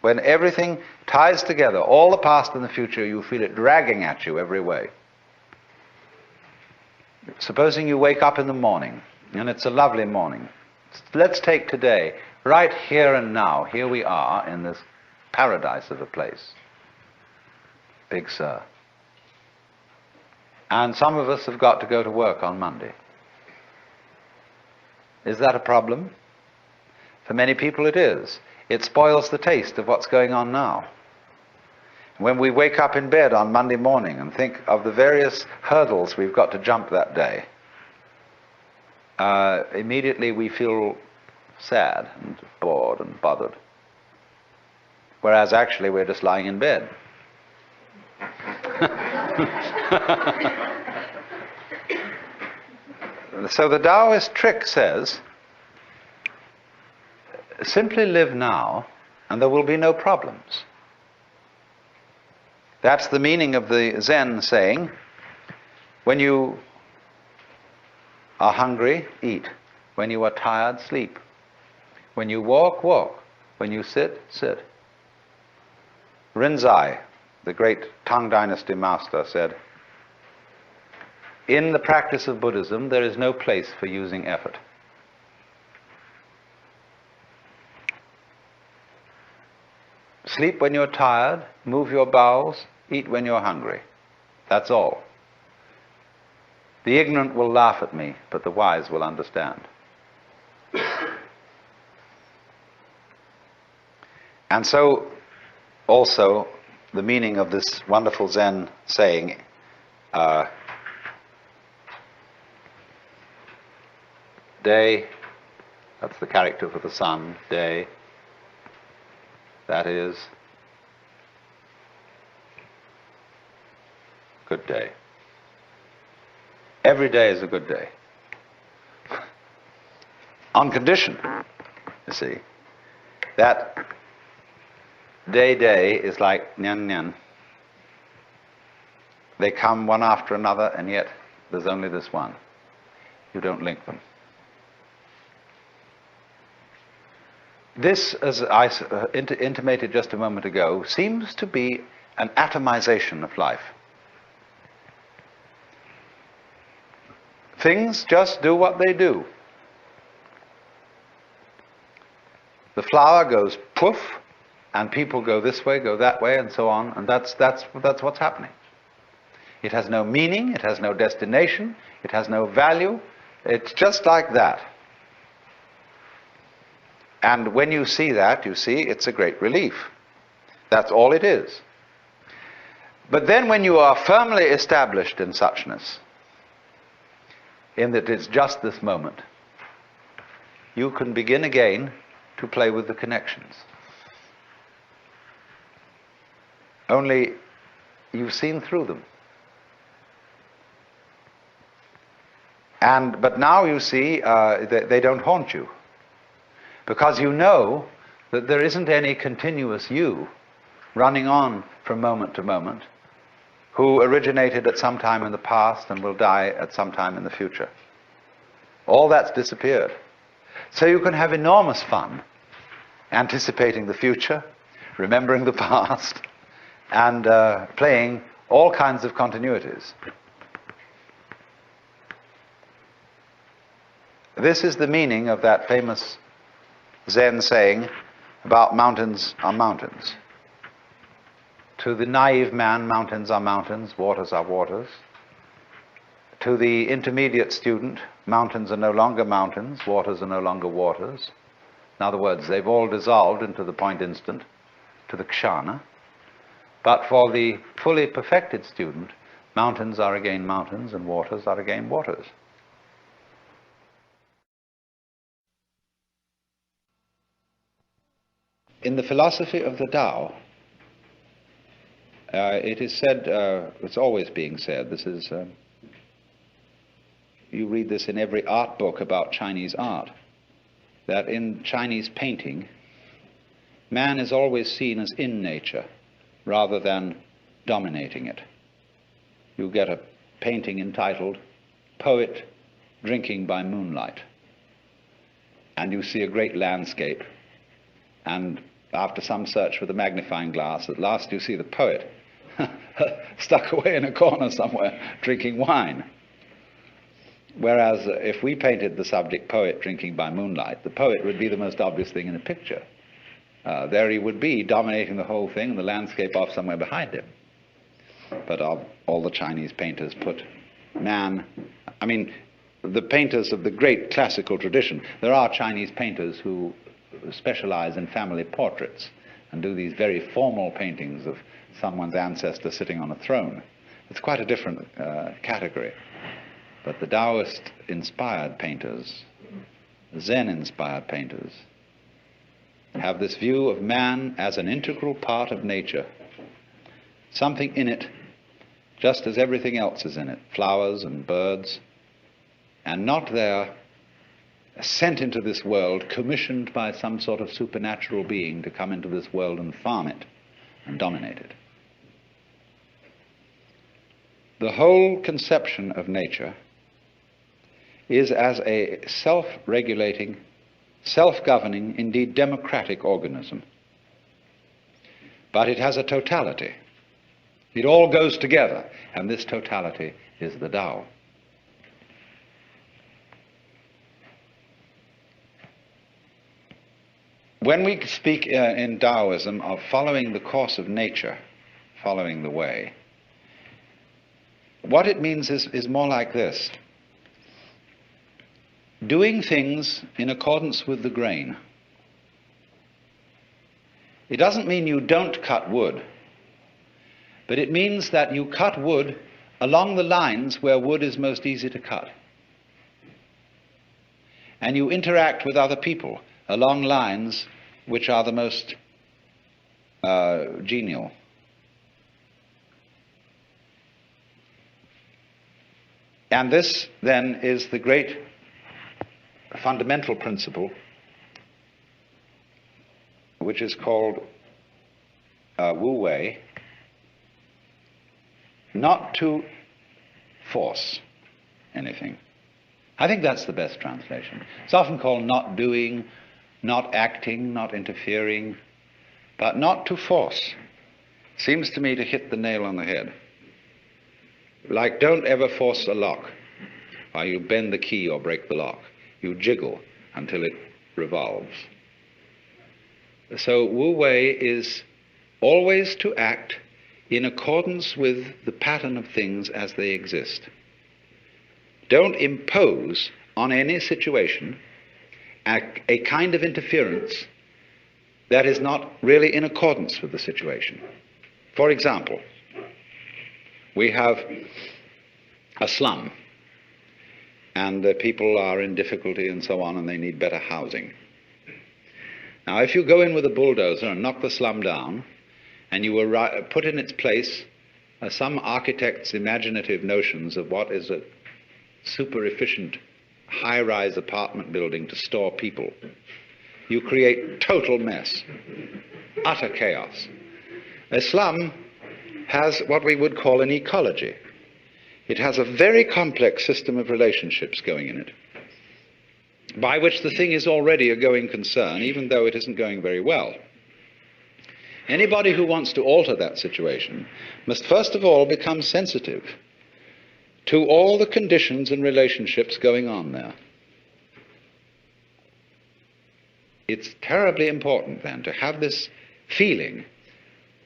When everything ties together, all the past and the future, you feel it dragging at you every way. Supposing you wake up in the morning, and it's a lovely morning. Let's take today, right here and now. Here we are in this paradise of a place. Big Sur. And some of us have got to go to work on Monday. Is that a problem? For many people it is. It spoils the taste of what's going on now. When we wake up in bed on Monday morning and think of the various hurdles we've got to jump that day, immediately we feel sad and bored and bothered. Whereas actually we're just lying in bed. So the Taoist trick says, simply live now and there will be no problems. That's the meaning of the Zen saying, when you are hungry, eat. When you are tired, sleep. When you walk, walk. When you sit, sit. Rinzai, the great Tang Dynasty master, said, in the practice of Buddhism, there is no place for using effort. Sleep when you're tired, move your bowels, eat when you're hungry. That's all. The ignorant will laugh at me, but the wise will understand. And so, also, the meaning of this wonderful Zen saying, day, that's the character for the sun, day, that is good day. Every day is a good day. On condition, you see, that day is like nyan nyan. They come one after another, and yet there's only this one. You don't link them. This, as I intimated just a moment ago, seems to be an atomization of life. Things just do what they do. The flower goes poof, and people go this way, go that way, and so on, and that's what's happening. It has no meaning, it has no destination, it has no value. It's just like that. And when you see that, you see it's a great relief. That's all it is. But then when you are firmly established in suchness, in that it's just this moment, you can begin again to play with the connections. Only you've seen through them. But now you see they don't haunt you. Because you know that there isn't any continuous you running on from moment to moment, who originated at some time in the past and will die at some time in the future. All that's disappeared. So you can have enormous fun anticipating the future, remembering the past, and playing all kinds of continuities. This is the meaning of that famous Zen saying about mountains are mountains. To the naive man, mountains are mountains, waters are waters. To the intermediate student, mountains are no longer mountains, waters are no longer waters. In other words, they've all dissolved into the point instant, to the kshana. But for the fully perfected student, mountains are again mountains and waters are again waters. In the philosophy of the Tao, it is said, it's always being said, this is, you read this in every art book about Chinese art, that in Chinese painting, man is always seen as in nature rather than dominating it. You get a painting entitled Poet Drinking by Moonlight, and you see a great landscape, and after some search with a magnifying glass, at last you see the poet stuck away in a corner somewhere drinking wine. Whereas if we painted the subject poet drinking by moonlight, the poet would be the most obvious thing in the picture. There he would be dominating the whole thing and the landscape off somewhere behind him. But all the Chinese painters put man, I mean, the painters of the great classical tradition, there are Chinese painters who specialize in family portraits and do these very formal paintings of someone's ancestor sitting on a throne. It's quite a different category. But the Taoist-inspired painters, Zen-inspired painters, have this view of man as an integral part of nature, something in it, just as everything else is in it, flowers and birds, and not there sent into this world, commissioned by some sort of supernatural being to come into this world and farm it and dominate it. the whole conception of nature is as a self-regulating, self-governing, indeed democratic organism. But it has a totality. It all goes together, and this totality is the Tao. When we speak in Taoism of following the course of nature, following the way, what it means is more like this: doing things in accordance with the grain. It doesn't mean you don't cut wood, but it means that you cut wood along the lines where wood is most easy to cut. And you interact with other people along lines which are the most genial. And this, then, is the great fundamental principle which is called Wu Wei, not to force anything. I think that's the best translation. It's often called not doing, not acting, not interfering, but not to force. Seems to me to hit the nail on the head. Like, don't ever force a lock, or you bend the key or break the lock. You jiggle until it revolves. So Wu Wei is always to act in accordance with the pattern of things as they exist. Don't impose on any situation a kind of interference that is not really in accordance with the situation. For example, we have a slum, and people are in difficulty and so on, and they need better housing. Now, if you go in with a bulldozer and knock the slum down, and you will put in its place some architect's imaginative notions of what is a super efficient high-rise apartment building to store people, you create total mess, utter chaos. A slum has what we would call an ecology. It has a very complex system of relationships going in it, by which the thing is already a going concern, even though it isn't going very well. Anybody who wants to alter that situation must first of all become sensitive to all the conditions and relationships going on there. It's terribly important then to have this feeling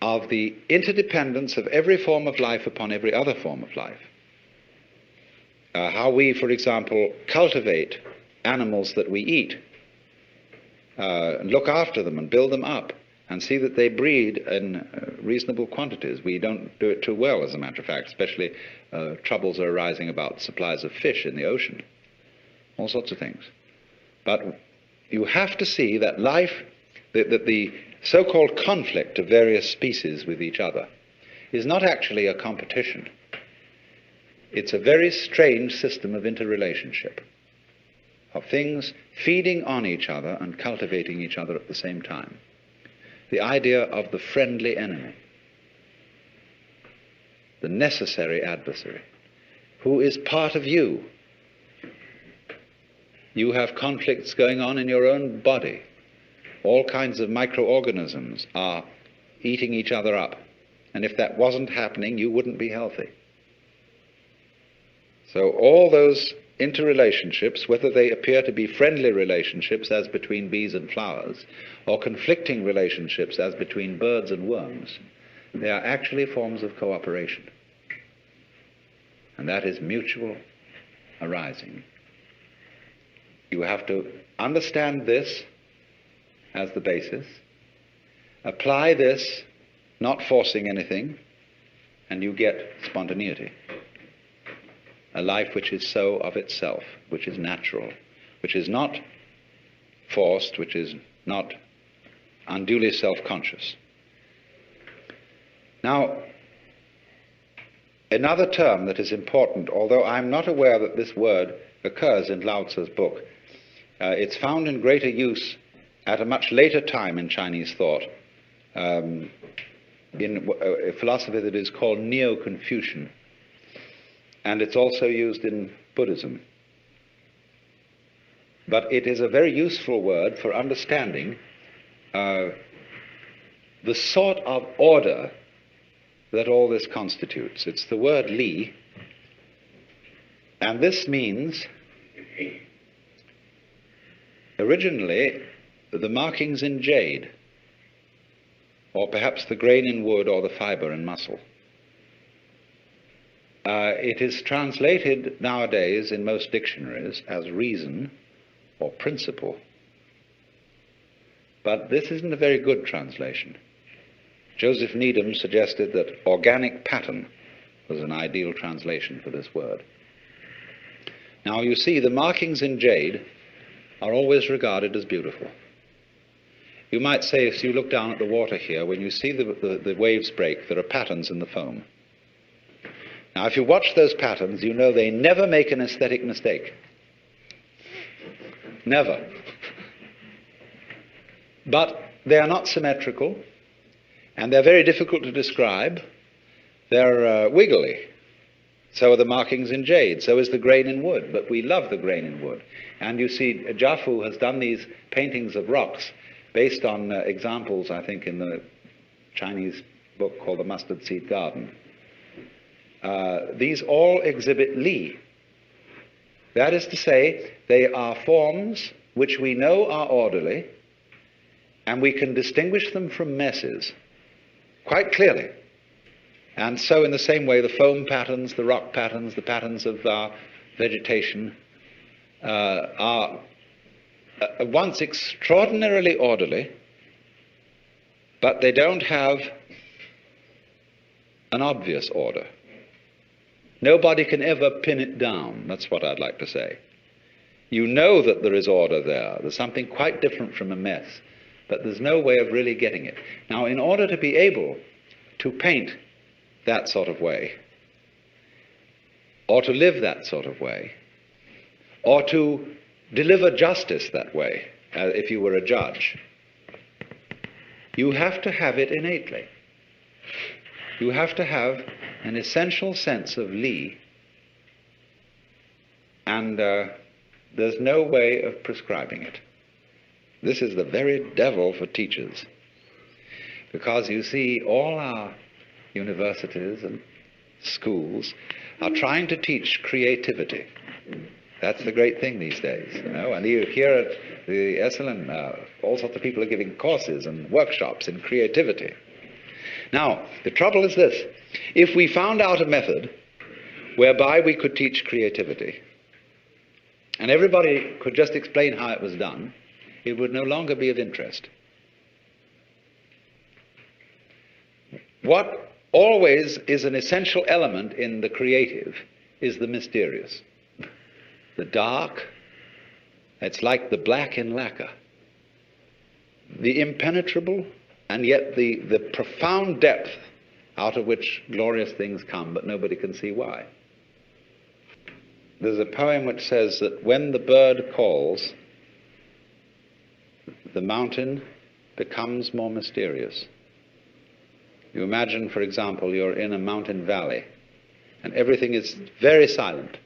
of the interdependence of every form of life upon every other form of life. How we, for example, cultivate animals that we eat, look after them and build them up, and see that they breed in reasonable quantities. We don't do it too well, as a matter of fact, especially troubles are arising about supplies of fish in the ocean, all sorts of things. But you have to see that life, that the so-called conflict of various species with each other is not actually a competition. It's a very strange system of interrelationship, of things feeding on each other and cultivating each other at the same time. The idea of the friendly enemy, the necessary adversary, who is part of you. You have conflicts going on in your own body. All kinds of microorganisms are eating each other up. And if that wasn't happening, you wouldn't be healthy. So all those interrelationships, whether they appear to be friendly relationships as between bees and flowers, or conflicting relationships as between birds and worms, they are actually forms of cooperation. And that is mutual arising. You have to understand this as the basis, apply this, not forcing anything, and you get spontaneity. A life which is so of itself, which is natural, which is not forced, which is not unduly self-conscious. Now, another term that is important, although I'm not aware that this word occurs in Lao Tzu's book, it's found in greater use at a much later time in Chinese thought, in a philosophy that is called Neo-Confucian. and it's also used in Buddhism. But it is a very useful word for understanding the sort of order that all this constitutes. It's the word li, and this means originally the markings in jade, or perhaps the grain in wood or the fiber in muscle. It is translated nowadays in most dictionaries as reason or principle, but this isn't a very good translation. Joseph Needham suggested that organic pattern was an ideal translation for this word. Now you see, the markings in jade are always regarded as beautiful. You might say, if you look down at the water here, when you see the waves break, there are patterns in the foam. Now if you watch those patterns, you know they never make an aesthetic mistake. Never. But they are not symmetrical, and they're very difficult to describe. They're wiggly. So are the markings in jade, so is the grain in wood, but we love the grain in wood. And you see, Jafu has done these paintings of rocks based on examples, I think, in the Chinese book called The Mustard Seed Garden. These all exhibit li. That is to say, they are forms which we know are orderly, and we can distinguish them from messes quite clearly. And so in the same way, the foam patterns, the rock patterns, the patterns of our vegetation are at once extraordinarily orderly, but they don't have an obvious order. Nobody can ever pin it down. That's what I'd like to say. You know that there is order there. There's something quite different from a mess, but there's no way of really getting it. Now, in order to be able to paint that sort of way, or to live that sort of way, or to deliver justice that way, if you were a judge, you have to have it innately. You have to have an essential sense of li, and there's no way of prescribing it. This is the very devil for teachers, because you see, all our universities and schools are trying to teach creativity. That's the great thing these days, you know. And you hear at the Esalen, all sorts of people are giving courses and workshops in creativity. Now, the trouble is this. If we found out a method whereby we could teach creativity, and everybody could just explain how it was done, it would no longer be of interest. What always is an essential element in the creative is the mysterious. The dark, it's like the black in lacquer. The impenetrable, and yet the profound depth out of which glorious things come, but nobody can see why. There's a poem which says that when the bird calls, the mountain becomes more mysterious. You imagine, for example, you're in a mountain valley, and everything is very silent,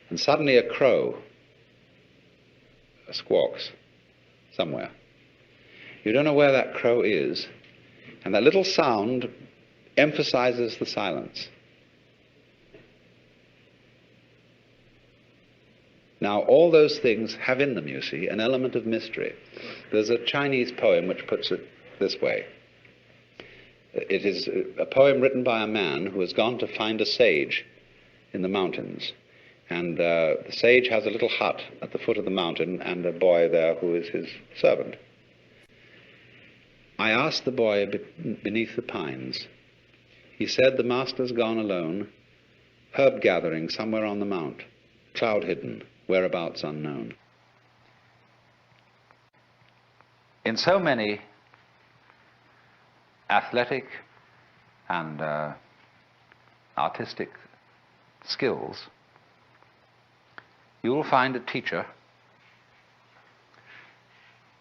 and suddenly a crow squawks somewhere. You don't know where that crow is, and that little sound emphasizes the silence. Now, all those things have in them, you see, an element of mystery. There's a Chinese poem which puts it this way. It is a poem written by a man who has gone to find a sage in the mountains. And the sage has a little hut at the foot of the mountain and a boy there who is his servant. I asked the boy beneath the pines. He said, "The master's gone alone, herb gathering somewhere on the mount, cloud hidden, whereabouts unknown." In so many athletic and artistic skills, you will find a teacher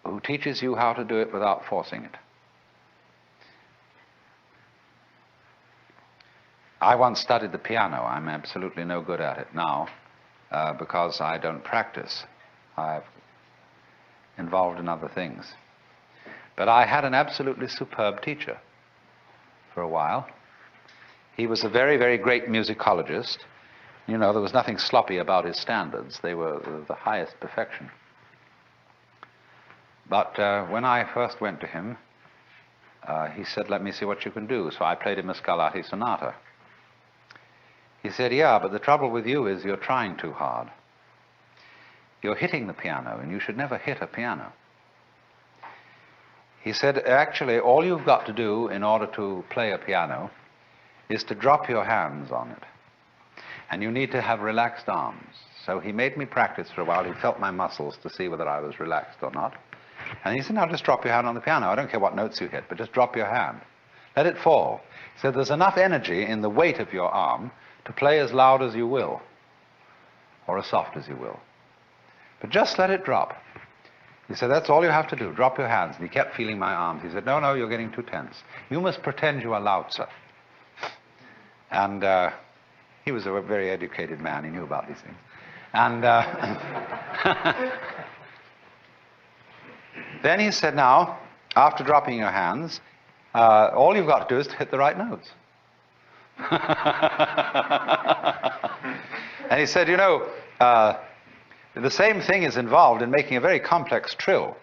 who teaches you how to do it without forcing it. I once studied the piano. I'm absolutely no good at it now because I don't practice. I've involved in other things. But I had an absolutely superb teacher for a while. He was a very, very great musicologist. You know, there was nothing sloppy about his standards. They were the highest perfection. But when I first went to him, he said, "Let me see what you can do." So I played him a Scarlatti sonata. He said, "Yeah, but the trouble with you is you're trying too hard. You're hitting the piano, and you should never hit a piano." He said, "Actually, all you've got to do in order to play a piano is to drop your hands on it. And you need to have relaxed arms." So he made me practice for a while. He felt my muscles to see whether I was relaxed or not. And he said, "Now just drop your hand on the piano. I don't care what notes you hit, but just drop your hand. Let it fall." He said, "There's enough energy in the weight of your arm to play as loud as you will, or as soft as you will. But just let it drop." He said, "That's all you have to do. Drop your hands." And he kept feeling my arms. He said, "No, no, you're getting too tense. You must pretend you are Lao Tzu." And he was a very educated man. He knew about these things. And then he said, "Now, after dropping your hands, all you've got to do is to hit the right notes." And he said, "You know, the same thing is involved in making a very complex trill."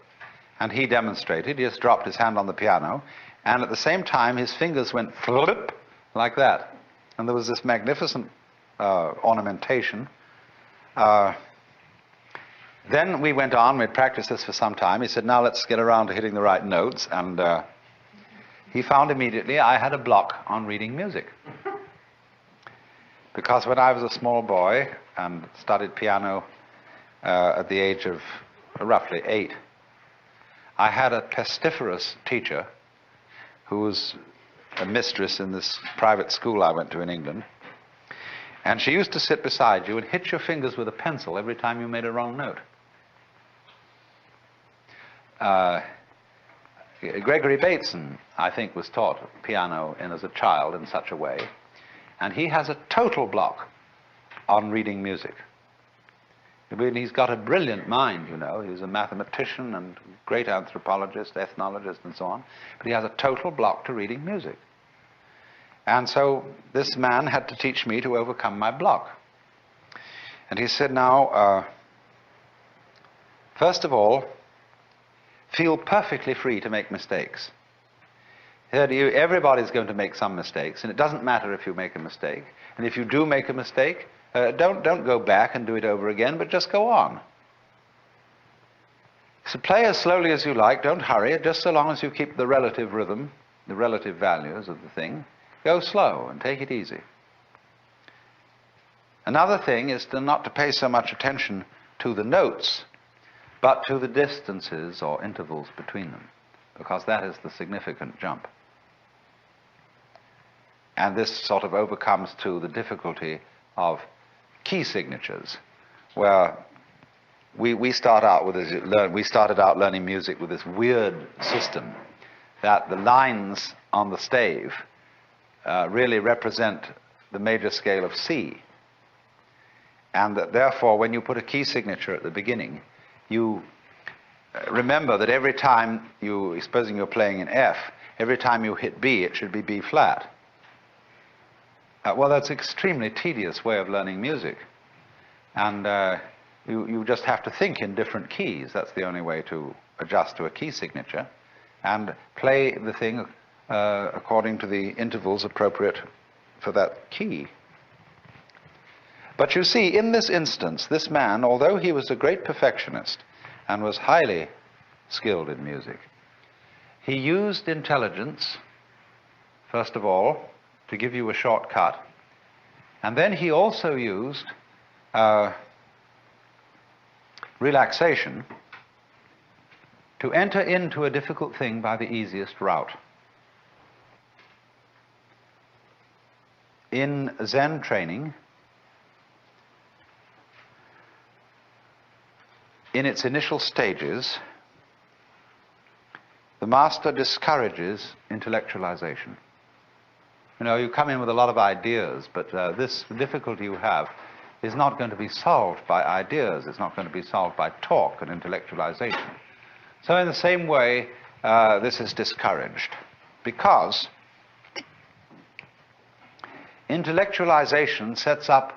And he demonstrated. He just dropped his hand on the piano, and at the same time his fingers went flip like that. And there was this magnificent ornamentation. Then we went on, we'd practiced this for some time. He said, "Now let's get around to hitting the right notes." And he found immediately I had a block on reading music. Because when I was a small boy and studied piano at the age of roughly 8, I had a pestiferous teacher who was a mistress in this private school I went to in England. And she used to sit beside you and hit your fingers with a pencil every time you made a wrong note. Gregory Bateson, I think, was taught piano as a child in such a way, and he has a total block on reading music. He's got a brilliant mind, you know. He's a mathematician and great anthropologist, ethnologist, and so on, but he has a total block to reading music. And so this man had to teach me to overcome my block. And he said, "Now, first of all, feel perfectly free to make mistakes." He said, "Everybody's going to make some mistakes, and it doesn't matter if you make a mistake. And if you do make a mistake, don't go back and do it over again, but just go on. So play as slowly as you like, don't hurry, just so long as you keep the relative rhythm, the relative values of the thing. Go slow and take it easy." Another thing is not to pay so much attention to the notes, but to the distances or intervals between them, because that is the significant jump. And this sort of overcomes too the difficulty of key signatures, where we started out learning music with this weird system that the lines on the stave really represent the major scale of C, and that therefore when you put a key signature at the beginning, you remember that every time supposing you're playing in F, every time you hit B, it should be B flat. Well, that's an extremely tedious way of learning music. And you just have to think in different keys. That's the only way to adjust to a key signature, and play the thing according to the intervals appropriate for that key. But you see, in this instance, this man, although he was a great perfectionist and was highly skilled in music, he used intelligence, first of all, to give you a shortcut, and then he also used relaxation to enter into a difficult thing by the easiest route. In Zen training, in its initial stages, the master discourages intellectualization. You know, you come in with a lot of ideas, but this difficulty you have is not going to be solved by ideas. It's not going to be solved by talk and intellectualization. So in the same way, this is discouraged, because intellectualization sets up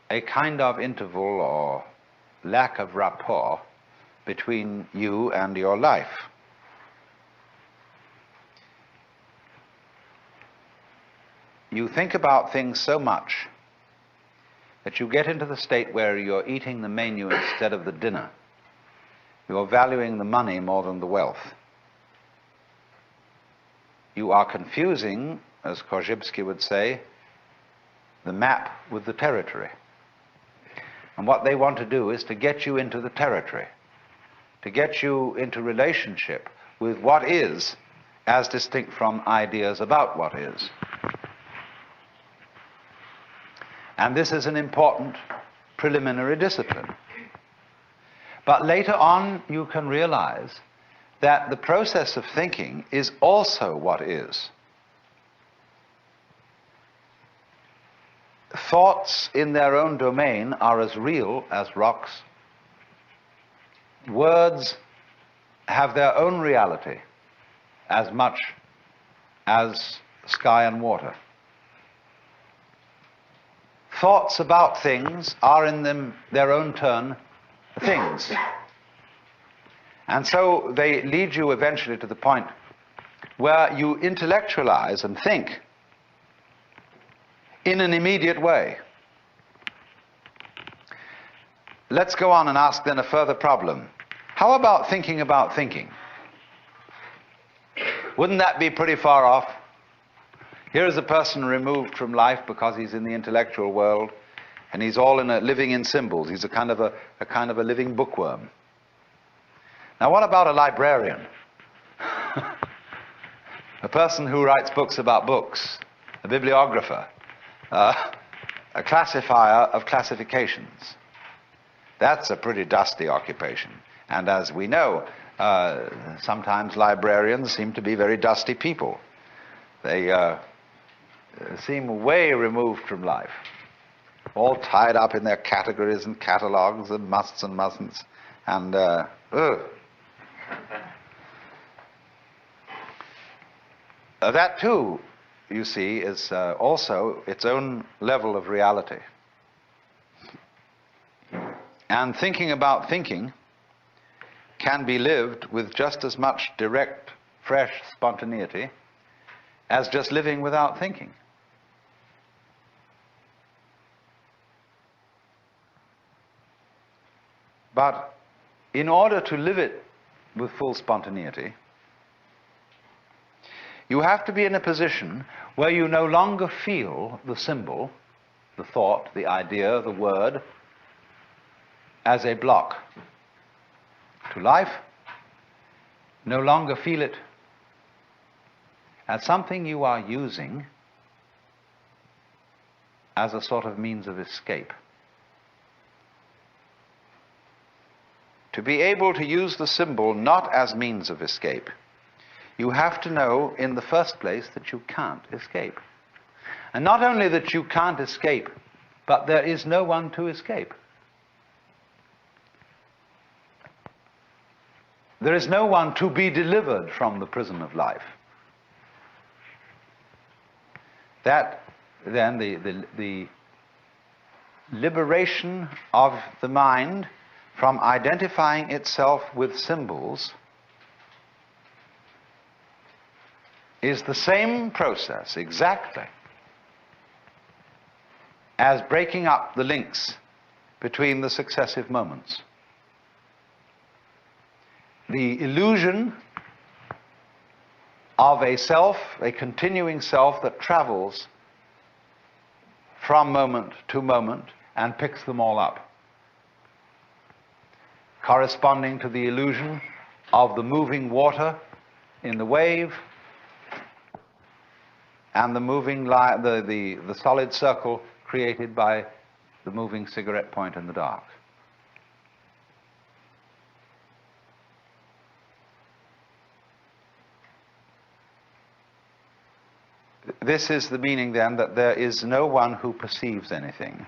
a kind of interval or lack of rapport between you and your life. You think about things so much that you get into the state where you're eating the menu instead of the dinner. You're valuing the money more than the wealth. You are confusing, as Korzybski would say, the map with the territory. And what they want to do is to get you into the territory, to get you into relationship with what is, as distinct from ideas about what is. And this is an important preliminary discipline. But later on, you can realize that the process of thinking is also what is. Thoughts in their own domain are as real as rocks. Words have their own reality as much as sky and water. Thoughts about things are in them, their own turn, things. And so they lead you eventually to the point where you intellectualize and think in an immediate way. Let's go on and ask then a further problem. How about thinking about thinking? Wouldn't that be pretty far off? Here is a person removed from life because he's in the intellectual world, and he's all living in symbols. He's a kind of a living bookworm. Now, what about a librarian? A person who writes books about books, a bibliographer, a classifier of classifications. That's a pretty dusty occupation. And as we know, sometimes librarians seem to be very dusty people. They seem way removed from life, all tied up in their categories and catalogues and musts and mustn'ts, and that too, you see, is also its own level of reality. And thinking about thinking can be lived with just as much direct, fresh spontaneity as just living without thinking. But in order to live it with full spontaneity, you have to be in a position where you no longer feel the symbol, the thought, the idea, the word, as a block to life. No longer feel it as something you are using as a sort of means of escape. To be able to use the symbol not as means of escape, you have to know in the first place that you can't escape. And not only that you can't escape, but there is no one to escape. There is no one to be delivered from the prison of life. That, then, the liberation of the mind from identifying itself with symbols is the same process, exactly, as breaking up the links between the successive moments. The illusion of a self, a continuing self that travels from moment to moment and picks them all up, corresponding to the illusion of the moving water in the wave and the moving the solid circle created by the moving cigarette point in the dark. this is the meaning then that there is no one who perceives anything,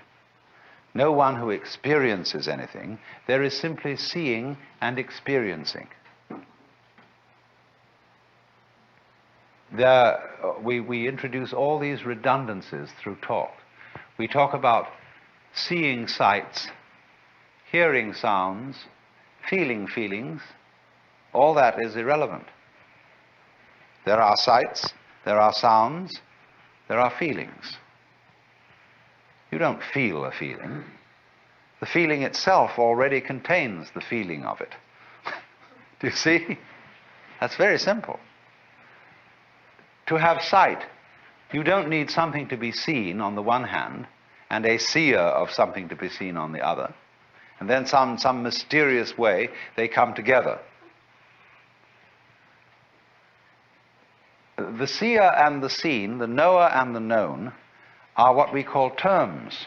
no one who experiences anything. There is simply seeing and experiencing. We introduce all these redundancies through talk. We talk about seeing sights, hearing sounds, feeling feelings. All that is irrelevant. There are sights, there are sounds, there are feelings. You don't feel a feeling. The feeling itself already contains the feeling of it. Do you see? That's very simple. To have sight, you don't need something to be seen on the one hand and a seer of something to be seen on the other. And then some mysterious way they come together. The seer and the seen, the knower and the known, are what we call terms.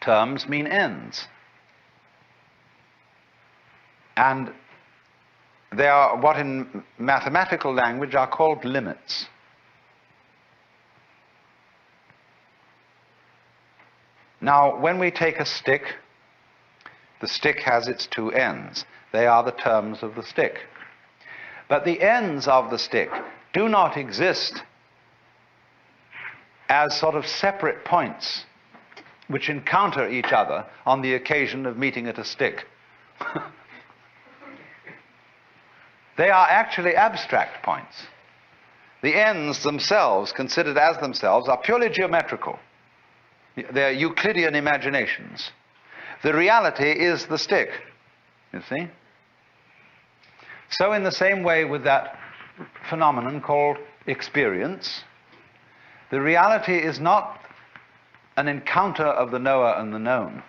Terms mean ends. And they are what in mathematical language are called limits. Now, when we take a stick, the stick has its two ends. They are the terms of the stick. But the ends of the stick do not exist as sort of separate points which encounter each other on the occasion of meeting at a stick. They are actually abstract points. The ends themselves, considered as themselves, are purely geometrical. They're Euclidean imaginations. The reality is the stick, you see? So in the same way with that phenomenon called experience, the reality is not an encounter of the knower and the known.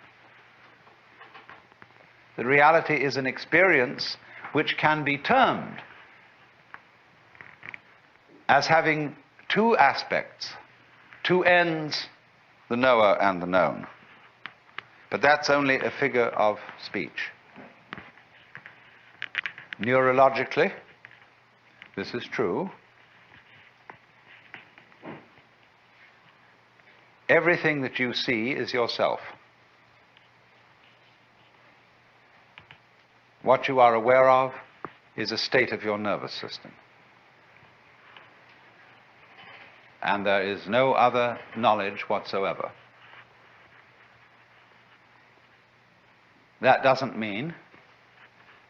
The reality is an experience which can be termed as having two aspects, two ends, the knower and the known. But that's only a figure of speech. Neurologically, this is true. Everything that you see is yourself. What you are aware of is a state of your nervous system. And there is no other knowledge whatsoever. That doesn't mean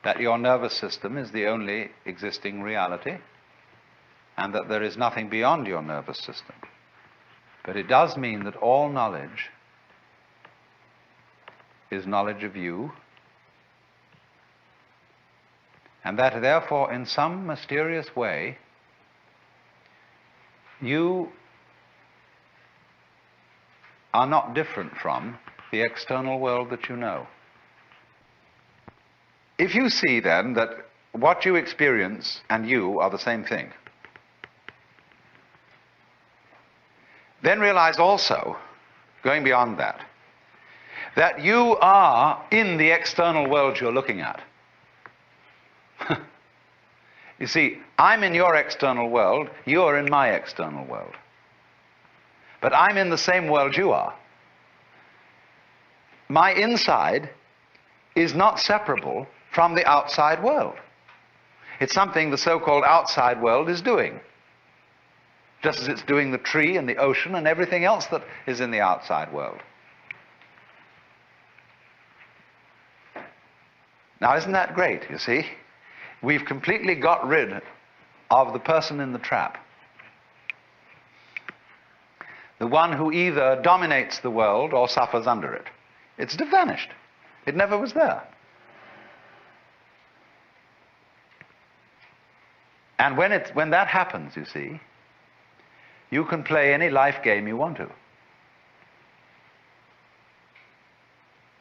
that your nervous system is the only existing reality and that there is nothing beyond your nervous system. But it does mean that all knowledge is knowledge of you, and that therefore in some mysterious way you are not different from the external world that you know. If you see then that what you experience and you are the same thing, then realize also, going beyond that, that you are in the external world you're looking at. You see, I'm in your external world, you're in my external world. But I'm in the same world you are. My inside is not separable from the outside world. It's something the so-called outside world is doing, just as it's doing the tree and the ocean and everything else that is in the outside world. Now, isn't that great, you see? We've completely got rid of the person in the trap. The one who either dominates the world or suffers under it. It's vanished. It never was there. And when that happens, you see, you can play any life game you want to.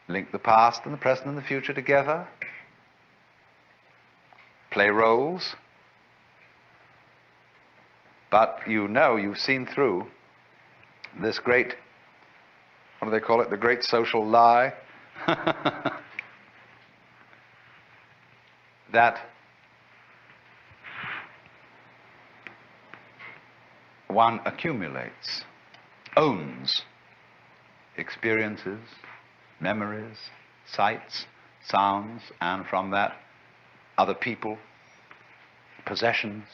Link the past and the present and the future together. Play roles. But you know, you've seen through this great, what do they call it, the great social lie, that one accumulates, owns experiences, memories, sights, sounds, and from that other people, possessions,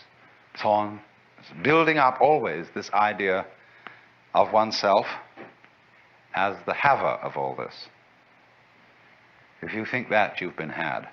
so on. It's building up always this idea of oneself as the haver of all this. If you think that, you've been had.